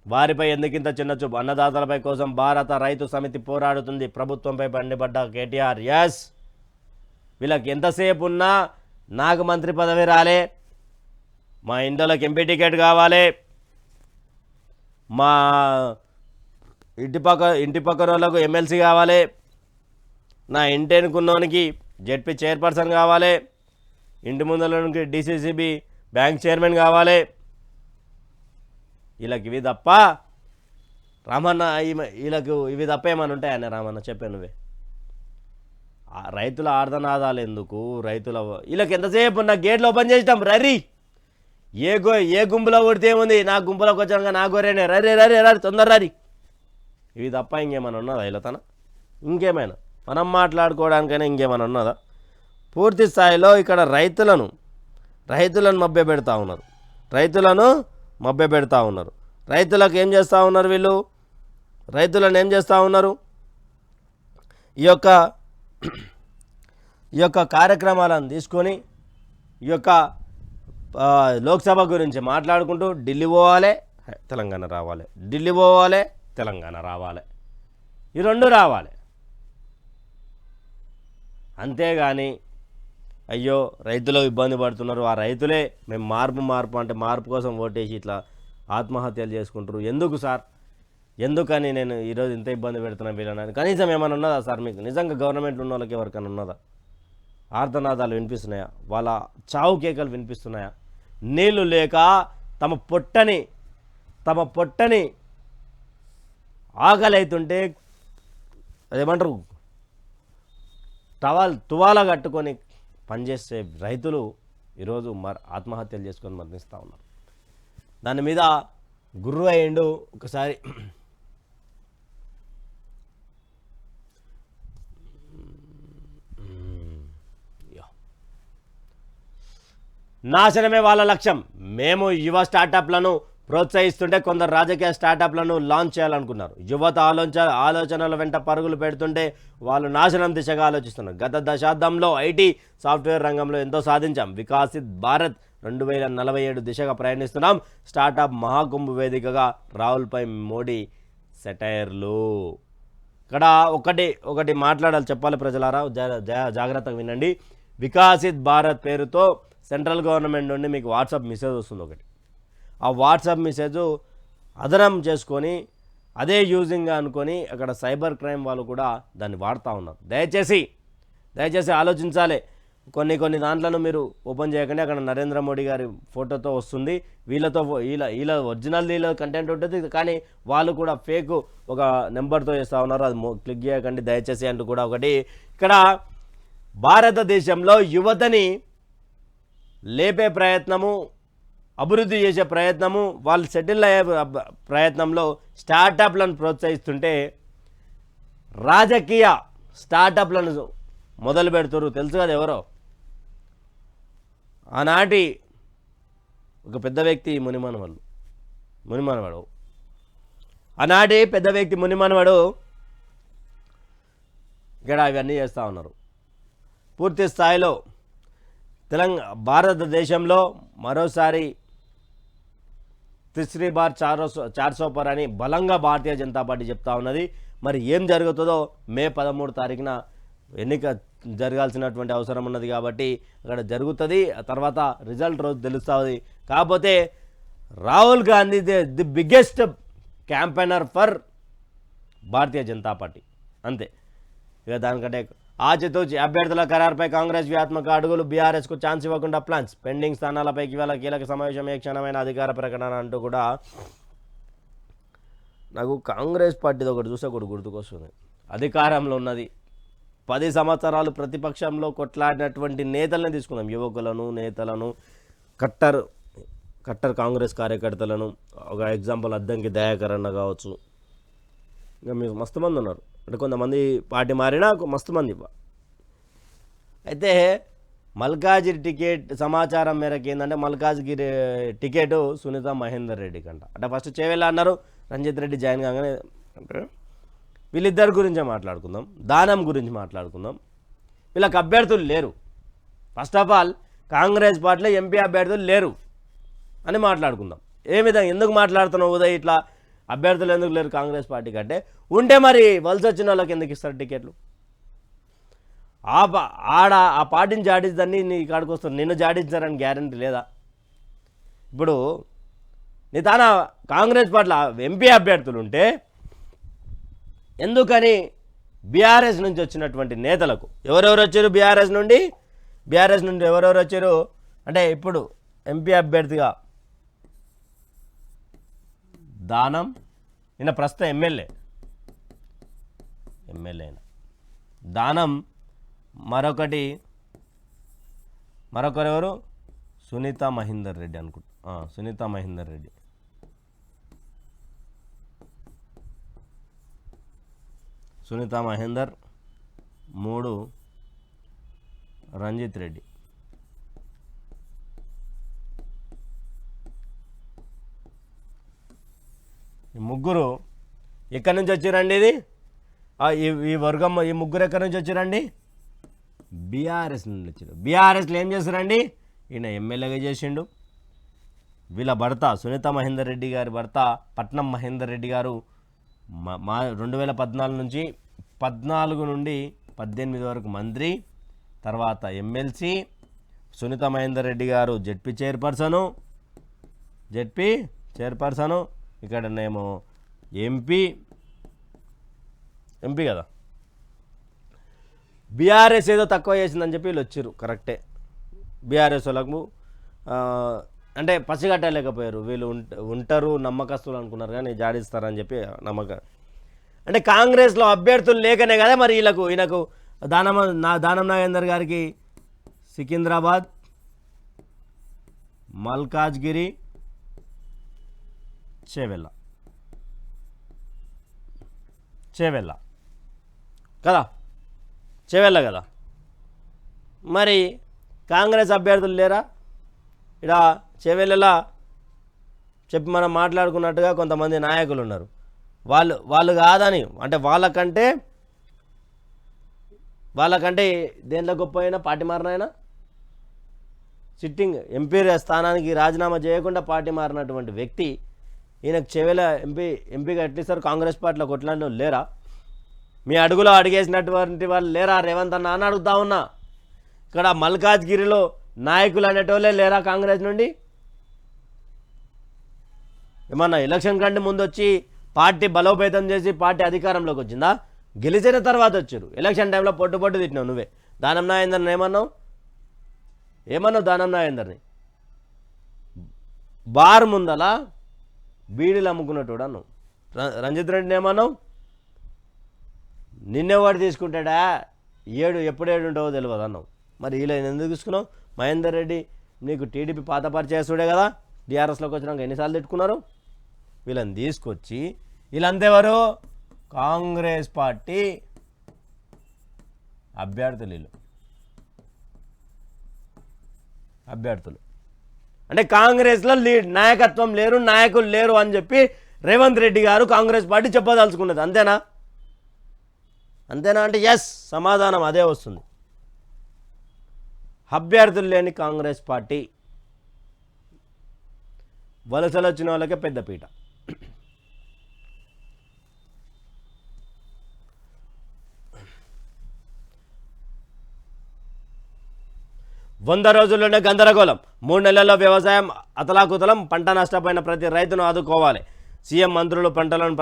వారిపై ఎందుకింత చిన్న చూపు, అన్నదాతలపై కోసం భారత రైతు సమితి పోరాడుతుంది, ప్రభుత్వంపై మండిపడ్డ కేటీఆర్. ఎస్ వీళ్ళకి ఎంతసేపు ఉన్నా నాకు మంత్రి పదవి రాలే, మా ఇంట్లోకి ఎంపీ టికెట్ కావాలి, మా ఇంటి పక్కన వాళ్ళకు ఎమ్మెల్సీ కావాలి, నా ఇంటి ఎన్నుకున్నోనికి జెడ్పీ చైర్పర్సన్ కావాలి, ఇంటి ముందరకి డిసిసిబి బ్యాంక్ చైర్మన్ కావాలి. వీళ్ళకి ఇవి తప్ప రామన్న, వీళ్ళకు ఇవి తప్ప ఏమని ఉంటాయన్న రామన్న చెప్పే నువ్వే. రైతుల ఆర్ధనాదాలు ఎందుకు, వీళ్ళకి ఎంతసేపు ఉన్న గేట్లు ఓపెన్ చేసినాం రరీ, ఏ గుంపులో కొడితే ఏముంది, నా గుంపులోకి వచ్చాక నా గొర్రెనే రరీ తొందర రరీ. ఇవి తప్ప ఇంకేమైనా ఉన్నదా వీళ్ళతన, ఇంకేమైనా మనం మాట్లాడుకోవడానికైనా ఇంకేమైనా ఉన్నదా. పూర్తి స్థాయిలో ఇక్కడ రైతులను మభ్యపెడతా ఉన్నారు, రైతులకు ఏం చేస్తూ ఉన్నారు వీళ్ళు, ఈ యొక్క కార్యక్రమాలను తీసుకొని ఈ యొక్క లోక్సభ గురించి మాట్లాడుకుంటూ ఢిల్లీ పోవాలి తెలంగాణ రావాలి, ఈ రెండు రావాలి. అంతేగాని అయ్యో రైతులు ఇబ్బంది పడుతున్నారు, ఆ రైతులే మేము మార్పు అంటే మార్పు కోసం ఓటేసి ఇట్లా ఆత్మహత్యలు చేసుకుంటారు, ఎందుకు సార్, ఎందుకని నేను ఈరోజు ఇంత ఇబ్బంది పెడుతున్నా వీళ్ళని. కనీసం ఏమైనా ఉన్నదా సార్ మీకు, నిజంగా గవర్నమెంట్ ఉన్న వాళ్ళకి ఎవరికైనా ఉన్నదా, ఆర్తనాదాలు వినిపిస్తున్నాయా, వాళ్ళ చావు కేకలు వినిపిస్తున్నాయా, నీళ్లు లేక తమ పొట్టని ఆకలి అవుతుంటే అదేమంటారు తువాల కట్టుకొని పనిచేసే రైతులు ఈరోజు ఆత్మహత్యలు చేసుకొని మరణిస్తూ ఉన్నారు. దాని మీద గుర్రు అయ్యిండు ఒకసారి. నాశనమే వాళ్ళ లక్ష్యం, మేము యువ స్టార్టప్లను ప్రోత్సహిస్తుంటే కొందరు రాజకీయ స్టార్టప్లను లాంచ్ చేయాలనుకున్నారు. యువత ఆలోచనల వెంట పరుగులు పెడుతుంటే వాళ్ళు నాశనం దిశగా ఆలోచిస్తున్నారు. గత దశాబ్దంలో ఐటీ సాఫ్ట్వేర్ రంగంలో ఎంతో సాధించాం, వికసిత్ భారత్ 2047 దిశగా ప్రయాణిస్తున్నాం, స్టార్టప్ మహాకుంభ వేదికగా రాహుల్పై మోడీ సెటైర్లు. ఇక్కడ ఒకటి మాట్లాడాలి, చెప్పాలి ప్రజలారా, జాగ్రత్తగా వినండి. వికసిత్ భారత్ పేరుతో సెంట్రల్ గవర్నమెంట్ నుండి మీకు వాట్సాప్ మెసేజ్ వస్తుంది ఒకటి. ఆ వాట్సాప్ మెసేజ్ అదనం చేసుకొని అదే యూజింగ్గా అనుకొని అక్కడ సైబర్ క్రైమ్ వాళ్ళు కూడా దాన్ని వాడుతూ ఉన్నారు. దయచేసి ఆలోచించాలి. కొన్ని దాంట్లను మీరు ఓపెన్ చేయకండి. అక్కడ నరేంద్ర మోడీ గారి ఫోటోతో వస్తుంది, వీళ్ళ ఒరిజినల్ కంటెంట్ ఉంటుంది, కానీ వాళ్ళు కూడా ఫేక్ ఒక నెంబర్తో చేస్తూ ఉన్నారు, అది క్లిక్ చేయకండి దయచేసి అంటూ కూడా ఒకటి. ఇక్కడ భారతదేశంలో యువతని లేపే ప్రయత్నము, అభివృద్ధి చేసే ప్రయత్నము, వాళ్ళు సెటిల్ అయ్యే ప్రయత్నంలో స్టార్టప్లను ప్రోత్సహిస్తుంటే రాజకీయ స్టార్టప్లను మొదలు పెడుతున్నారు. తెలుసు కదా ఎవరో, ఆనాటి ఒక పెద్ద వ్యక్తి మునిమనవాడు. ఆనాటి పెద్ద వ్యక్తి మునిమనవడు ఇక్కడ ఇవన్నీ చేస్తూ ఉన్నారు. పూర్తి స్థాయిలో భారతదేశంలో మరోసారి తిస్రీ బార్ 400 పర్ అని బలంగా భారతీయ జనతా పార్టీ చెప్తా ఉన్నది. మరి ఏం జరుగుతుందో మే 13 తారీఖున ఎన్నిక జరగాల్సినటువంటి అవసరం ఉన్నది కాబట్టి అక్కడ జరుగుతుంది. ఆ తర్వాత రిజల్ట్ రోజు తెలుస్తుంది. కాకపోతే Rahul Gandhi the biggest campaigner for Bharatiya Janata party అంతే. ఇక దానికంటే ఆచితూచి అభ్యర్థుల ఖరారుపై కాంగ్రెస్ వ్యూహాత్మక అడుగులు, బీఆర్ఎస్కు ఛాన్స్ ఇవ్వకుండా ప్లాన్స్, పెండింగ్ స్థానాలపైకి ఇవాళ కీలక సమావేశం, ఏ క్షణమైన అధికార ప్రకటన అంటూ కూడా నాకు కాంగ్రెస్ పార్టీది ఒకటి చూస్తే ఒకటి గుర్తుకొస్తుంది. అధికారంలో ఉన్నది 10 సంవత్సరాలు ప్రతిపక్షంలో కొట్లాడినటువంటి నేతలను తీసుకుందాం, యువకులను, నేతలను, కట్టర్ కాంగ్రెస్ కార్యకర్తలను. ఒక ఎగ్జాంపుల్ అద్దంకి దయాకర్ అన్న కావచ్చు. ఇంకా మీకు మస్తు మంది ఉన్నారు. అంటే కొంతమంది పార్టీ మారినా మస్తు మంది. అయితే మల్కాజ్గిరి టికెట్ సమాచారం మేరకు ఏంటంటే మల్కాజ్గిరి టికెట్ సునీత మహేందర్ రెడ్డి కంట. అంటే ఫస్ట్ చేవేళ్ళ అన్నారు, రంజిత్ రెడ్డి జాయిన్ కాగానే. అంటే వీళ్ళిద్దరి గురించే మాట్లాడుకుందాం, దానం గురించి మాట్లాడుకుందాం. వీళ్ళకి అభ్యర్థులు లేరు. ఫస్ట్ ఆఫ్ ఆల్ కాంగ్రెస్ పార్టీలో ఎంపీ అభ్యర్థులు లేరు అని మాట్లాడుకుందాం. ఏ విధంగా ఎందుకు మాట్లాడుతున్నావు ఉదయ్ ఇట్లా అభ్యర్థులు ఎందుకు లేరు కాంగ్రెస్ పార్టీ కంటే? ఉంటే మరి వలస వచ్చిన వాళ్ళకి ఎందుకు ఇస్తారు టికెట్లు? ఆ పార్టీని జాడించదని నీ కాడికి వస్తుంది. నిన్ను జాడించారని గ్యారంటీ లేదా? ఇప్పుడు నీ తాన కాంగ్రెస్ పార్టీలో ఎంపీ అభ్యర్థులు ఉంటే ఎందుకని బీఆర్ఎస్ నుంచి వచ్చినటువంటి నేతలకు ఎవరెవరు వచ్చారు? బీఆర్ఎస్ నుండి ఎవరెవరు వచ్చారు అంటే ఇప్పుడు ఎంపీ అభ్యర్థిగా దానం, ఈయన ప్రస్తుతం ఎమ్మెల్యే అయిన దానం, మరొకరెవరు సునీత మహేందర్ రెడ్డి అనుకుంటా. సునీత మహేందర్ రెడ్డి, సునీత మహేందర్, 3 రంజిత్ రెడ్డి. ఈ ముగ్గురు ఎక్కడి నుంచి వచ్చారండి? ఇది ఈ వర్గం, ఈ ముగ్గురు ఎక్కడి నుంచి వచ్చారండి? బీఆర్ఎస్ నుండి వచ్చారు. బీఆర్ఎస్లో ఏం చేస్తారండి? ఈయన ఎమ్మెల్యేగా చేసిండు. వీళ్ళ భర్త సునీత మహేందర్ రెడ్డి గారి భర్త పట్నం మహేందర్ రెడ్డి గారు 2014 నుంచి 14 నుండి 18 వరకు మంత్రి, తర్వాత ఎమ్మెల్సీ. సునీత మహేందర్ రెడ్డి గారు జెడ్పీ చైర్పర్సను, ఇక్కడనేమో ఎంపీ కదా. బీఆర్ఎస్ ఏదో తక్కువ చేసిందని చెప్పి వీళ్ళు వచ్చారు. కరెక్టే, బీఆర్ఎస్ వాళ్ళకు అంటే పసిగట్టలేకపోయారు. వీళ్ళు ఉంటారు నమ్మకస్తులు అనుకున్నారు కానీ జాడిస్తారని చెప్పి నమ్మకం. అంటే కాంగ్రెస్లో అభ్యర్థులు లేకనే కదా మరి ఈయనకు దానం నాగేందర్ గారికి సికింద్రాబాద్, మల్కాజ్గిరి, చేవెళ్ళ కదా. మరి కాంగ్రెస్ అభ్యర్థులు లేరా? ఇక్కడ చేవెళ్ళలా చెప్పి మనం మాట్లాడుకున్నట్టుగా కొంతమంది నాయకులు ఉన్నారు. వాళ్ళు కాదని అంటే వాళ్ళకంటే దేంట్లో గొప్ప అయినా పార్టీ మారినైనా సిట్టింగ్ ఎంపీ స్థానానికి రాజీనామా చేయకుండా పార్టీ మారినటువంటి వ్యక్తి ఈయనకు చేవేళ ఎంపీగా ఎట్లిస్తారు? కాంగ్రెస్ పార్టీలో కొట్లాంటి వాళ్ళు లేరా? మీ అడుగులో అడిగేసినటువంటి వాళ్ళు లేరా? రేవంత్ అన్న అని అడుగుతా ఉన్నా. ఇక్కడ మల్కాజ్గిరిలో నాయకులు అనేటోళ్ళే లేరా కాంగ్రెస్ నుండి? ఏమన్నా ఎలక్షన్ కంటే ముందు వచ్చి పార్టీ బలోపేతం చేసి పార్టీ అధికారంలోకి వచ్చిందా? గెలిచిన తర్వాత వచ్చారు. ఎలక్షన్ టైంలో పొట్టు తిట్టినావు నువ్వే. దానం నాగేందర్ని ఏమన్నావు? దానం నాగేందర్ని బార్ ముందల బీడీలు అమ్ముకున్నట్టు అన్నావు. రంజిత్ రెడ్డిని ఏమన్నావు? నిన్నెవాడు తీసుకుంటాడా? ఎప్పుడు ఉంటావో తెలియదు అన్నావు. మరి ఇలా ఎందుకు తీసుకున్నావు? మహేందర్ రెడ్డి నీకు టీడీపీ పాత పరిచయస్తుడే కదా. టీఆర్ఎస్లోకి వచ్చినాక ఎన్నిసార్లు తిట్టుకున్నారు? వీళ్ళని తీసుకొచ్చి వీళ్ళంతెవరు? కాంగ్రెస్ పార్టీ అభ్యర్థులు అంటే కాంగ్రెస్లో నాయకత్వం లేరు, నాయకులు లేరు అని చెప్పి రేవంత్ రెడ్డి గారు కాంగ్రెస్ పార్టీ చెప్పదలుచుకున్నది. అంతేనా? అంతేనా అంటే ఎస్, సమాధానం అదే వస్తుంది. అభ్యర్థులు లేని కాంగ్రెస్ పార్టీ వలసలు వచ్చిన వాళ్ళకే పెద్దపీట. 100 రోజుల్లోనే గందరగోళం, 3 నెలల్లో వ్యవసాయం అతలాకుతలం, పంట నష్టపోయిన ప్రతి రైతును ఆదుకోవాలి. సీఎం మంత్రులు పంటలను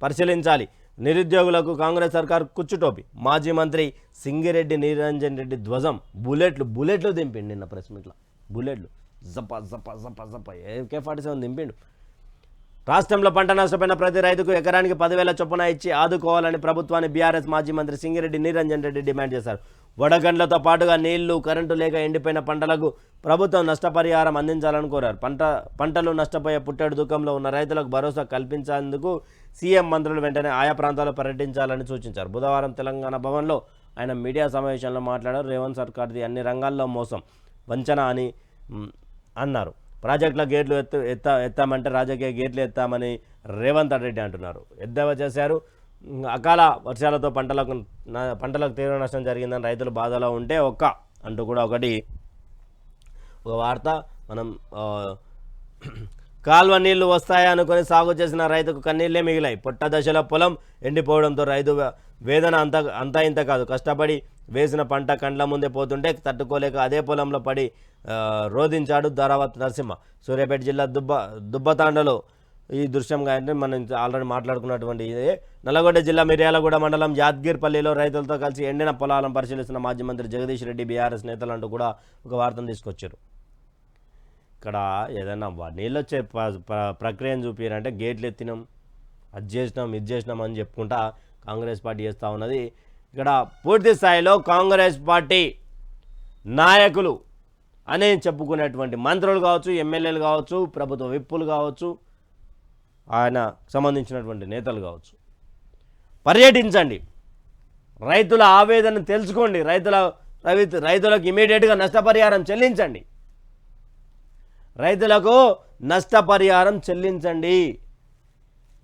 పరిశీలించాలి. నిరుద్యోగులకు కాంగ్రెస్ సర్కార్ కుచ్చుటోపి. మాజీ మంత్రి సింగిరెడ్డి నిరంజన్ రెడ్డి ధ్వజం. బుల్లెట్లు దింపిండు నిన్న ప్రెస్ మీట్లో. బుల్లెట్లు జప జప జప జప AK-47 దింపిండు. రాష్ట్రంలో పంట నష్టపోయిన ప్రతి రైతుకు ఎకరానికి 10,000 చొప్పున ఇచ్చి ఆదుకోవాలని ప్రభుత్వాన్ని బీఆర్ఎస్ మాజీ మంత్రి సింగిరెడ్డి నిరంజన్ రెడ్డి డిమాండ్ చేశారు. వడగండ్లతో పాటుగా నీళ్లు, కరెంటు లేక ఎండిపోయిన పంటలకు ప్రభుత్వం నష్టపరిహారం అందించాలని కోరారు. పంటలు నష్టపోయే పుట్టెడు దుఃఖంలో ఉన్న రైతులకు భరోసా కల్పించేందుకు సీఎం మంత్రులు వెంటనే ఆయా ప్రాంతాల్లో పర్యటించాలని సూచించారు. బుధవారం తెలంగాణ భవన్లో ఆయన మీడియా సమావేశంలో మాట్లాడారు. రేవంత్ సర్కార్ది అన్ని రంగాల్లో మోసం, వంచన అని అన్నారు. ప్రాజెక్టుల గేట్లు ఎత్తామంటే రాజకీయ గేట్లు ఎత్తామని రేవంత్ రెడ్డి అంటున్నారు. ఎద్దేవా చేశారు. అకాల వర్షాలతో పంటలకు తీవ్ర నష్టం జరిగిందని రైతులు బాధలో ఉంటే అంటూ కూడా ఒక వార్త. మనం కాల్వ నీళ్లు వస్తాయనుకొని సాగు చేసిన రైతుకు కన్నీళ్లే మిగిలాయి. పొట్ట దశలో పొలం ఎండిపోవడంతో రైతు వేదన అంతా ఇంత కాదు. కష్టపడి వేసిన పంట కండ్ల ముందే పోతుంటే తట్టుకోలేక అదే పొలంలో పడి రోధించాడు ధరావత్ నరసింహ. సూర్యాపేట జిల్లా దుబ్బతాండలో ఈ దృశ్యంగా అంటే మనం ఆల్రెడీ మాట్లాడుకున్నటువంటి ఇదే. నల్లగొండ జిల్లా మిర్యాలగూడ మండలం యాద్గిర్పల్లిలో రైతులతో కలిసి ఎండిన పొలాలను పరిశీలిస్తున్న మాజీ మంత్రి జగదీష్ రెడ్డి బీఆర్ఎస్ నేతలు అంటూ కూడా ఒక వార్తను తీసుకొచ్చారు. ఇక్కడ ఏదైనా నీళ్ళు వచ్చే ప్రక్రియను చూపించారంటే గేట్లు ఎత్తినాం, అది చేసినాం, ఇది చేసినాం అని చెప్పుకుంటా కాంగ్రెస్ పార్టీ చేస్తూ ఉన్నది. ఇక్కడ పూర్తి స్థాయిలో కాంగ్రెస్ పార్టీ నాయకులు అని చెప్పుకునేటువంటి మంత్రులు కావచ్చు, ఎమ్మెల్యేలు కావచ్చు, ప్రభుత్వ విప్పులు కావచ్చు, ఆయన సంబంధించినటువంటి నేతలు కావచ్చు, పర్యటించండి, రైతుల ఆవేదన తెలుసుకోండి, రైతులకు ఇమీడియట్గా నష్టపరిహారం చెల్లించండి. రైతులకు నష్టపరిహారం చెల్లించండి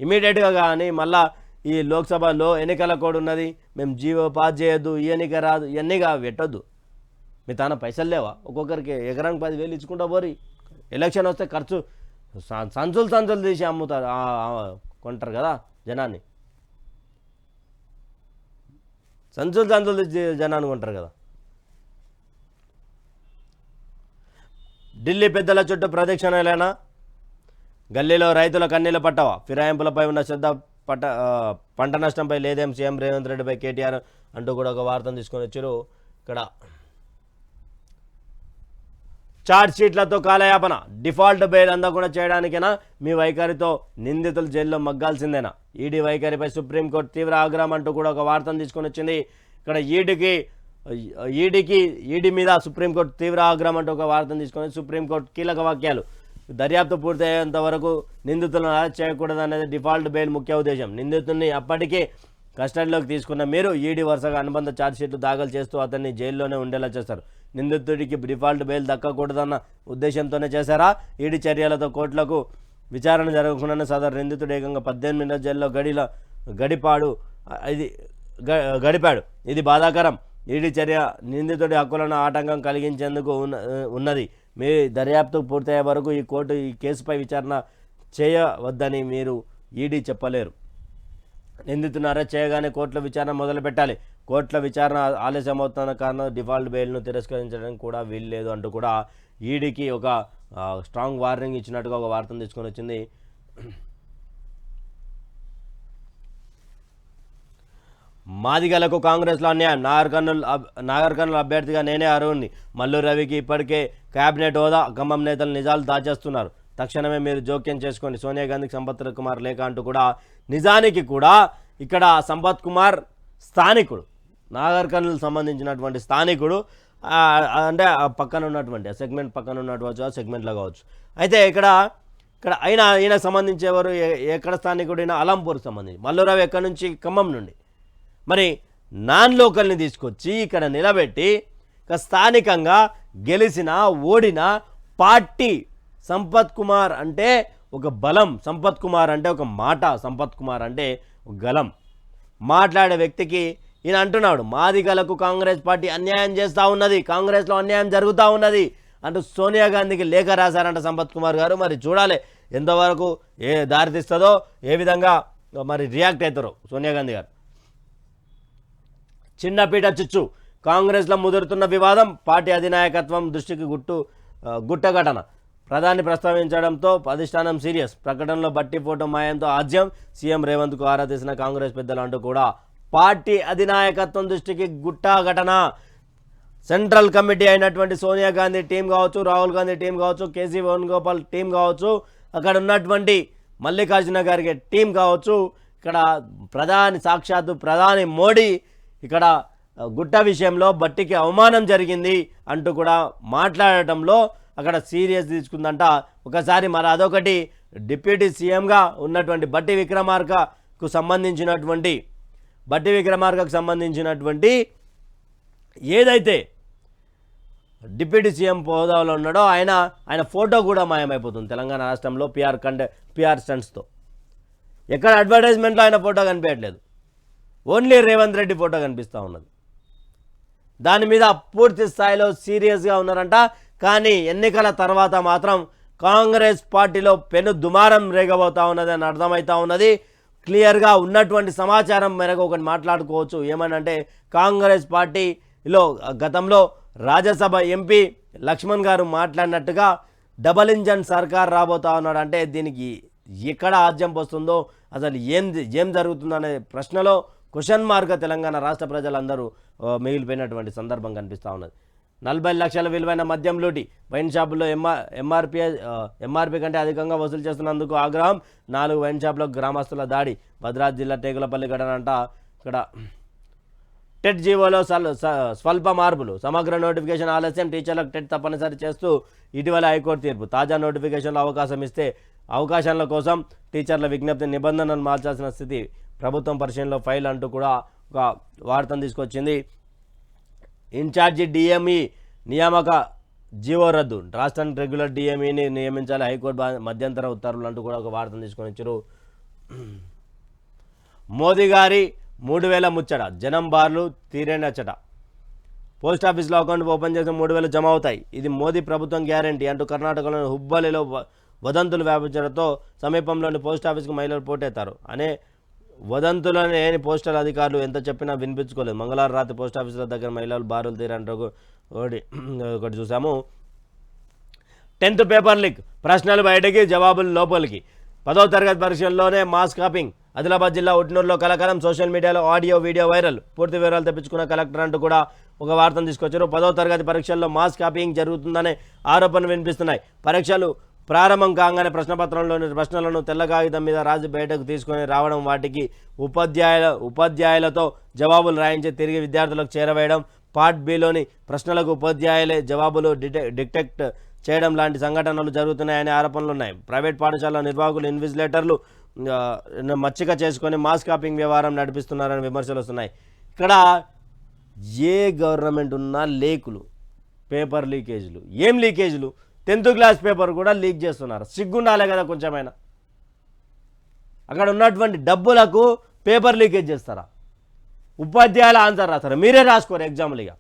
ఇమీడియట్గా. కానీ మళ్ళా ఈ లోక్సభలో ఎన్నికల కోడ్ ఉన్నది, మేము జీవో పాస్ చేయొద్దు, ఈ ఎన్నిక రాదు, ఇవన్నీగా పెట్టొద్దు. మీ తాన పైసలు లేవా? ఒక్కొక్కరికి ఎకరానికి 10,000 ఇచ్చుకుంటా పోరి. ఎలక్షన్ వస్తే ఖర్చు సంచులు తీసి అమ్ముతారు, కొంటారు కదా జనాన్ని. సంచులు తీసి జనాన్ని కొంటారు కదా. ఢిల్లీ పెద్దల చుట్టూ ప్రదక్షిణలేనా? గల్లీలో రైతుల కన్నీళ్ల పట్టవా? ఫిరాయింపులపై ఉన్న శ్రద్ధ పంట నష్టంపై లేదేం సీఎం రేవంత్ రెడ్డిపై కేటీఆర్ అంటూ కూడా ఒక వార్తను తీసుకొని వచ్చారు. ఇక్కడ ఛార్జ్ షీట్లతో కాలయాపన, డిఫాల్ట్ బెయిల్ అందకుండా చేయడానికైనా మీ వైఖరితో నిందితులు జైల్లో మగ్గాల్సిందేనా? ఈడీ వైఖరిపై సుప్రీంకోర్టు తీవ్ర ఆగ్రహం అంటూ కూడా ఒక వార్తను తీసుకొని వచ్చింది. ఇక్కడ ఈడీ మీద సుప్రీంకోర్టు తీవ్ర ఆగ్రహం అంటూ ఒక వార్తను తీసుకొని సుప్రీంకోర్టు కీలక వాక్యాలు. దర్యాప్తు పూర్తయ్యేంత వరకు నిందితులను అరెస్ట్ చేయకూడదనేది డిఫాల్ట్ బెయిల్ ముఖ్య ఉద్దేశం. నిందితుడిని అప్పటికే కస్టడీలోకి తీసుకున్న మీరు ఈడీ వరుసగా అనుబంధ ఛార్జ్షీట్లు దాఖలు చేస్తూ అతన్ని జైల్లోనే ఉండేలా చేస్తారు. నిందితుడికి డిఫాల్ట్ బెయిల్ దక్కకూడదన్న ఉద్దేశంతోనే చేశారా? ఈడీ చర్యలతో కోర్టులకు విచారణ జరగకుండానే సదరు నిందితుడు ఏకంగా 18 నెలల జైల్లో గడిపాడు. ఇది బాధాకరం. ఈడీ చర్య నిందితుడి హక్కులను ఆటంకం కలిగించేందుకు ఉన్నది. మీ దర్యాప్తు పూర్తయ్యే వరకు ఈ కోర్టు ఈ కేసుపై విచారణ చేయవద్దని మీరు ఈడీ చెప్పలేరు. నిందితుని అరెస్ట్ చేయగానే కోర్టులో విచారణ మొదలు పెట్టాలి. కోర్టుల విచారణ ఆలస్యమవుతున్న కారణం డిఫాల్ట్ బెయిల్ను తిరస్కరించడానికి కూడా వీలు లేదు అంటూ కూడా ఈడీకి ఒక స్ట్రాంగ్ వార్నింగ్ ఇచ్చినట్టుగా ఒక వార్తను తీసుకొని వచ్చింది. మాదిగలకు కాంగ్రెస్లో అన్యాయం, నాగర్ కర్నూల్ అభ్యర్థిగా నేనే అర్హుణ్ణి. మల్లు రవికి ఇప్పటికే కేబినెట్ హోదా, ఖమ్మం నేతలు నిజాలు దాచేస్తున్నారు, తక్షణమే మీరు జోక్యం చేసుకోండి. సోనియా గాంధీకి సంపత్ కుమార్ లేఖ అంటూ కూడా నిజానికి కూడా ఇక్కడ సంపత్ కుమార్ స్థానికుడు, నాగర్ కర్నూల్ సంబంధించినటువంటి స్థానికుడు, అంటే పక్కన ఉన్నటువంటి సెగ్మెంట్ పక్కన ఉన్నటువంటి సెగ్మెంట్లో కావచ్చు. అయితే ఇక్కడ ఈయన సంబంధించి ఎవరు, ఎక్కడ స్థానికుడైనా అలంపూర్కి సంబంధించి, మల్లు రవి ఎక్కడి నుంచి, ఖమ్మం నుండి. మరి నాన్ లోకల్ని తీసుకొచ్చి ఇక్కడ నిలబెట్టి స్థానికంగా గెలిచిన ఓడిన పార్టీ సంపత్ కుమార్ అంటే ఒక బలం. సంపత్ కుమార్ అంటే ఒక మాట, సంపత్ కుమార్ అంటే ఒక గలం. మాట్లాడే వ్యక్తికి ఈయన అంటున్నాడు, మాదిగలకు కాంగ్రెస్ పార్టీ అన్యాయం చేస్తూ ఉన్నది, కాంగ్రెస్లో అన్యాయం జరుగుతూ ఉన్నది అంటూ సోనియా గాంధీకి లేఖ రాశారంట సంపత్ కుమార్ గారు. మరి చూడాలి ఎంతవరకు ఏ దారితీస్తుందో, ఏ విధంగా మరి రియాక్ట్ అవుతారో సోనియా గాంధీ గారు. చిన్నపీట చిచ్చు, కాంగ్రెస్లో ముదురుతున్న వివాదం, పార్టీ అధినాయకత్వం దృష్టికి గుట్టఘటన. ప్రధాని ప్రస్తావించడంతో అధిష్టానం సీరియస్. ప్రకటనలో బట్టి ఫోటో మాయంతో ఆజ్యం, సీఎం రేవంత్కు ఆరా తీసిన కాంగ్రెస్ పెద్దలు అంటూ కూడా పార్టీ అధినాయకత్వం దృష్టికి గుట్టఘటన. సెంట్రల్ కమిటీ అయినటువంటి సోనియా గాంధీ టీం కావచ్చు, రాహుల్ గాంధీ టీం కావచ్చు, కేసీ వేణుగోపాల్ టీం కావచ్చు, అక్కడ ఉన్నటువంటి మల్లికార్జున గారికి టీం కావచ్చు, ఇక్కడ సాక్షాత్తు ప్రధాని మోడీ ఇక్కడ గుట్ట విషయంలో బట్టికి అవమానం జరిగింది అంటూ కూడా మాట్లాడటంలో అక్కడ సీరియస్ తీసుకుందంట. ఒకసారి మరి అదొకటి డిప్యూటీ సీఎంగా ఉన్నటువంటి బట్టి విక్రమార్కకు సంబంధించినటువంటి ఏదైతే డిప్యూటీ సీఎం హోదాలో ఉన్నాడో ఆయన ఫోటో కూడా మాయమైపోతుంది తెలంగాణ రాష్ట్రంలో పిఆర్ స్టంట్స్తో. ఎక్కడ అడ్వర్టైజ్మెంట్లో ఆయన ఫోటో కనిపించట్లేదు, ఓన్లీ రేవంత్ రెడ్డి ఫోటో కనిపిస్తూ ఉన్నది. దాని మీద పూర్తి స్థాయిలో సీరియస్గా ఉన్నారంట. కానీ ఎన్నికల తర్వాత మాత్రం కాంగ్రెస్ పార్టీలో పెను దుమారం రేగబోతూ ఉన్నది అని అర్థమవుతూ ఉన్నది. క్లియర్గా ఉన్నటువంటి సమాచారం మేరకు ఒకటి మాట్లాడుకోవచ్చు. ఏమనంటే కాంగ్రెస్ పార్టీలో గతంలో రాజ్యసభ ఎంపీ లక్ష్మణ్ గారు మాట్లాడినట్టుగా డబల్ ఇంజన్ సర్కార్ రాబోతా ఉన్నాడు. అంటే దీనికి ఎక్కడ ఆజ్యం వస్తుందో, అసలు ఏం జరుగుతుందో అనే ప్రశ్నలో క్వశ్చన్ మార్క్ తెలంగాణ రాష్ట్ర ప్రజలందరూ మిగిలిపోయినటువంటి సందర్భం కనిపిస్తూ ఉన్నది. 40 లక్షల విలువైన మద్యం లూటి, వైన్ షాపుల్లో ఎంఆర్పీ కంటే అధికంగా వసూలు చేస్తున్నందుకు ఆగ్రహం, 4 వైన్ షాపులకు గ్రామస్తుల దాడి. భద్రాద్రి జిల్లా టేకులపల్లి ఘటన అంట. ఇక్కడ టెట్ జీవోలో స్వల్ప మార్పులు, సమగ్ర నోటిఫికేషన్ ఆలస్యం, టీచర్లకు టెట్ తప్పనిసరి చేస్తూ ఇటీవల హైకోర్టు తీర్పు. తాజా నోటిఫికేషన్లో అవకాశం ఇస్తే అవకాశాల కోసం టీచర్ల విజ్ఞప్తి నిబంధనలు మార్చాల్సిన స్థితి, ప్రభుత్వం పరిశీలనలో ఫైల్ అంటూ కూడా ఒక వార్తను తీసుకొచ్చింది. ఇన్ఛార్జి డిఎంఈ నియామక జీవో రద్దు, రాష్ట్రానికి రెగ్యులర్ డిఎంఈని నియమించాలి హైకోర్టు మధ్యంతర ఉత్తర్వులు అంటూ కూడా ఒక వార్తను తీసుకొని వచ్చారు. మోదీ గారి 3000 ముచ్చట, జనం బార్లు తీరేనచ్చట. పోస్టాఫీస్లో అకౌంట్ ఓపెన్ చేసి 3000 జమ అవుతాయి, ఇది మోదీ ప్రభుత్వం గ్యారంటీ అంటూ కర్ణాటకలోని హుబ్బలిలో వదంతులు వ్యాపించడంతో సమీపంలోని పోస్టాఫీస్కు మహిళలు పోటెత్తారు అనే వదంతులని లేని పోస్టల్ అధికారులు ఎంత చెప్పినా వినిపించుకోలేదు. మంగళవారం రాత్రి పోస్టాఫీసుల దగ్గర మహిళలు బారులు తీరంటూ ఒకటి చూసాము. 10th పేపర్ లీక్, ప్రశ్నలు బయటకి జవాబులు లోపలికి. 10వ తరగతి పరీక్షల్లోనే మాస్ కాపింగ్, ఆదిలాబాద్ జిల్లా ఉట్నూరులో కలకలం, సోషల్ మీడియాలో ఆడియో వీడియో వైరల్. పూర్తి వివరాలు తెప్పించుకున్న కలెక్టర్ అంటూ కూడా ఒక వార్తను తీసుకొచ్చారు. 10వ తరగతి పరీక్షల్లో మాస్ కాపింగ్ జరుగుతుందనే ఆరోపణలు వినిపిస్తున్నాయి. పరీక్షలు ప్రారంభం కాగానే ప్రశ్నపత్రంలోని ప్రశ్నలను తెల్ల కాగితం మీద రాసి బయటకు తీసుకొని రావడం, వాటికి ఉపాధ్యాయులతో జవాబులు రాయించి తిరిగి విద్యార్థులకు చేరవేయడం, పార్ట్ బిలోని ప్రశ్నలకు ఉపాధ్యాయులే జవాబులు డిటెక్ట్ చేయడం లాంటి సంఘటనలు జరుగుతున్నాయనే ఆరోపణలు ఉన్నాయి. ప్రైవేట్ పాఠశాల నిర్వాహకులు ఇన్విజిలేటర్లు మచ్చిక చేసుకొని మాస్ కాపింగ్ వ్యవహారం నడిపిస్తున్నారని విమర్శలు వస్తున్నాయి. ఇక్కడ ఏ గవర్నమెంట్ ఉన్నా లేకులు, పేపర్ లీకేజీలు. ఏం లీకేజీలు? 10th క్లాస్ పేపర్ కూడా లీక్ చేస్తున్నారు. సిగ్గుండాలే కదా కొంచెమైనా. అక్కడ ఉన్నటువంటి డబ్బులకు పేపర్ లీకేజ్ చేస్తారా? ఉపాధ్యాయుల ఆన్సర్ రాస్తారా? మీరే రాసుకోరు ఎగ్జామ్లు, ఇక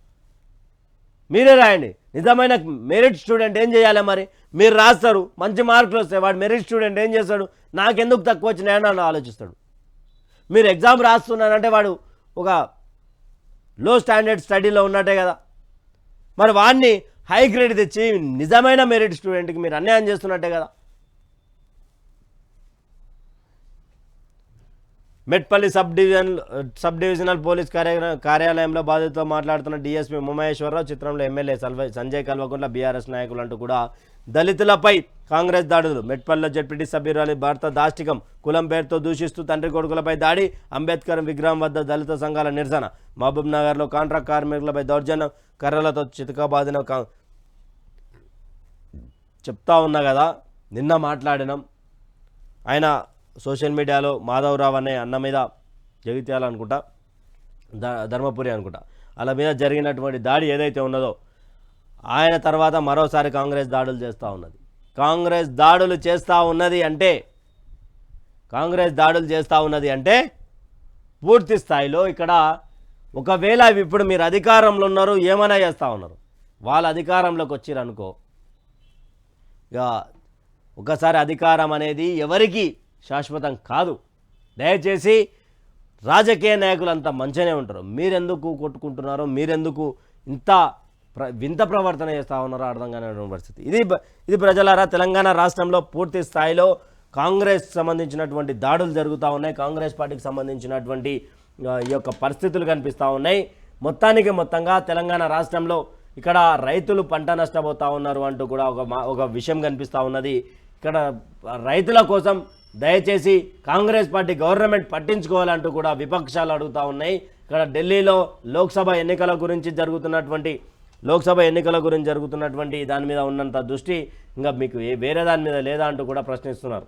మీరే రాయండి. నిజమైన మెరిట్ స్టూడెంట్ ఏం చేయాలి మరి? మీరు రాస్తారు, మంచి మార్కులు వస్తాయి, వాడు మెరిట్ స్టూడెంట్ ఏం చేస్తాడు? నాకెందుకు తక్కువ వచ్చినాయని నన్ను ఆలోచిస్తాడు. మీరు ఎగ్జామ్ రాస్తున్నారంటే వాడు ఒక లో స్టాండర్డ్ స్టడీలో ఉన్నట్టే కదా. మరి వాడిని హై గ్రేడ్ తెచ్చి నిజమైన మెరిట్ స్టూడెంట్కి మీరు అన్యాయం చేస్తున్నట్టే కదా. మెట్పల్లి సబ్ డివిజనల్ పోలీస్ కార్యాలయంలో బాధితులతో మాట్లాడుతున్న డీఎస్పీ ఉమామేశ్వరరావు, చిత్రంలో ఎమ్మెల్యే సంజయ్ కల్వకుంట్ల, బీఆర్ఎస్ నాయకులు అంటూ కూడా దళితులపై కాంగ్రెస్ దాడులు. మెట్పల్లిలో జడ్పీటీ సభ్యురాలి భర్త దాష్టికం, కులం పేరుతో దూషిస్తూ తండ్రి కొడుకులపై దాడి. అంబేద్కర్ విగ్రహం వద్ద దళిత సంఘాల నిరసన. మహబూబ్ నగర్లో కాంట్రాక్ట్ కార్మికులపై దౌర్జన్యం, కర్రలతో చితకబాదిన. చెప్తా ఉన్నా కదా, నిన్న మాట్లాడినాం. ఆయన సోషల్ మీడియాలో మాధవరావు అనే అన్న మీద, జగిత్యాల అనుకుంటా, ధర్మపురి అనుకుంటా, అలా మీద జరిగినటువంటి దాడి ఏదైతే ఉన్నదో, ఆయన తర్వాత మరోసారి కాంగ్రెస్ దాడులు చేస్తూ ఉన్నది. కాంగ్రెస్ దాడులు చేస్తూ ఉన్నది అంటే పూర్తి స్థాయిలో ఇక్కడ ఒకవేళ ఇప్పుడు మీరు అధికారంలో ఉన్నారు, ఏమైనా చేస్తూ ఉన్నారు, వాళ్ళ అధికారంలోకి వచ్చిరనుకో, ఇక ఒకసారి అధికారం అనేది ఎవరికి శాశ్వతం కాదు. దయచేసి రాజకీయ నాయకులంతా మంచిగానే ఉంటారు, మీరెందుకు కొట్టుకుంటున్నారో, మీరెందుకు ఇంత వింత ప్రవర్తన చేస్తూ ఉన్నారో అర్థం కానిటువంటి పరిస్థితి. ఇది ప్రజలారా, తెలంగాణ రాష్ట్రంలో పూర్తి స్థాయిలో కాంగ్రెస్ సంబంధించినటువంటి దాడులు జరుగుతూ ఉన్నాయి, కాంగ్రెస్ పార్టీకి సంబంధించినటువంటి ఈ యొక్క పరిస్థితులు కనిపిస్తూ ఉన్నాయి. మొత్తంగా తెలంగాణ రాష్ట్రంలో ఇక్కడ రైతులు పంట నష్టపోతూ ఉన్నారు అంటూ కూడా ఒక విషయం కనిపిస్తూ ఉన్నది. ఇక్కడ రైతుల కోసం దయచేసి కాంగ్రెస్ పార్టీ గవర్నమెంట్ పట్టించుకోవాలంటూ కూడా విపక్షాలు అడుగుతూ ఉన్నాయి. ఇక్కడ ఢిల్లీలో లోక్సభ ఎన్నికల గురించి జరుగుతున్నటువంటి దాని మీద ఉన్నంత దృష్టి ఇంకా మీకు వేరే దాని మీద లేదా అంటూ కూడా ప్రశ్నిస్తున్నారు.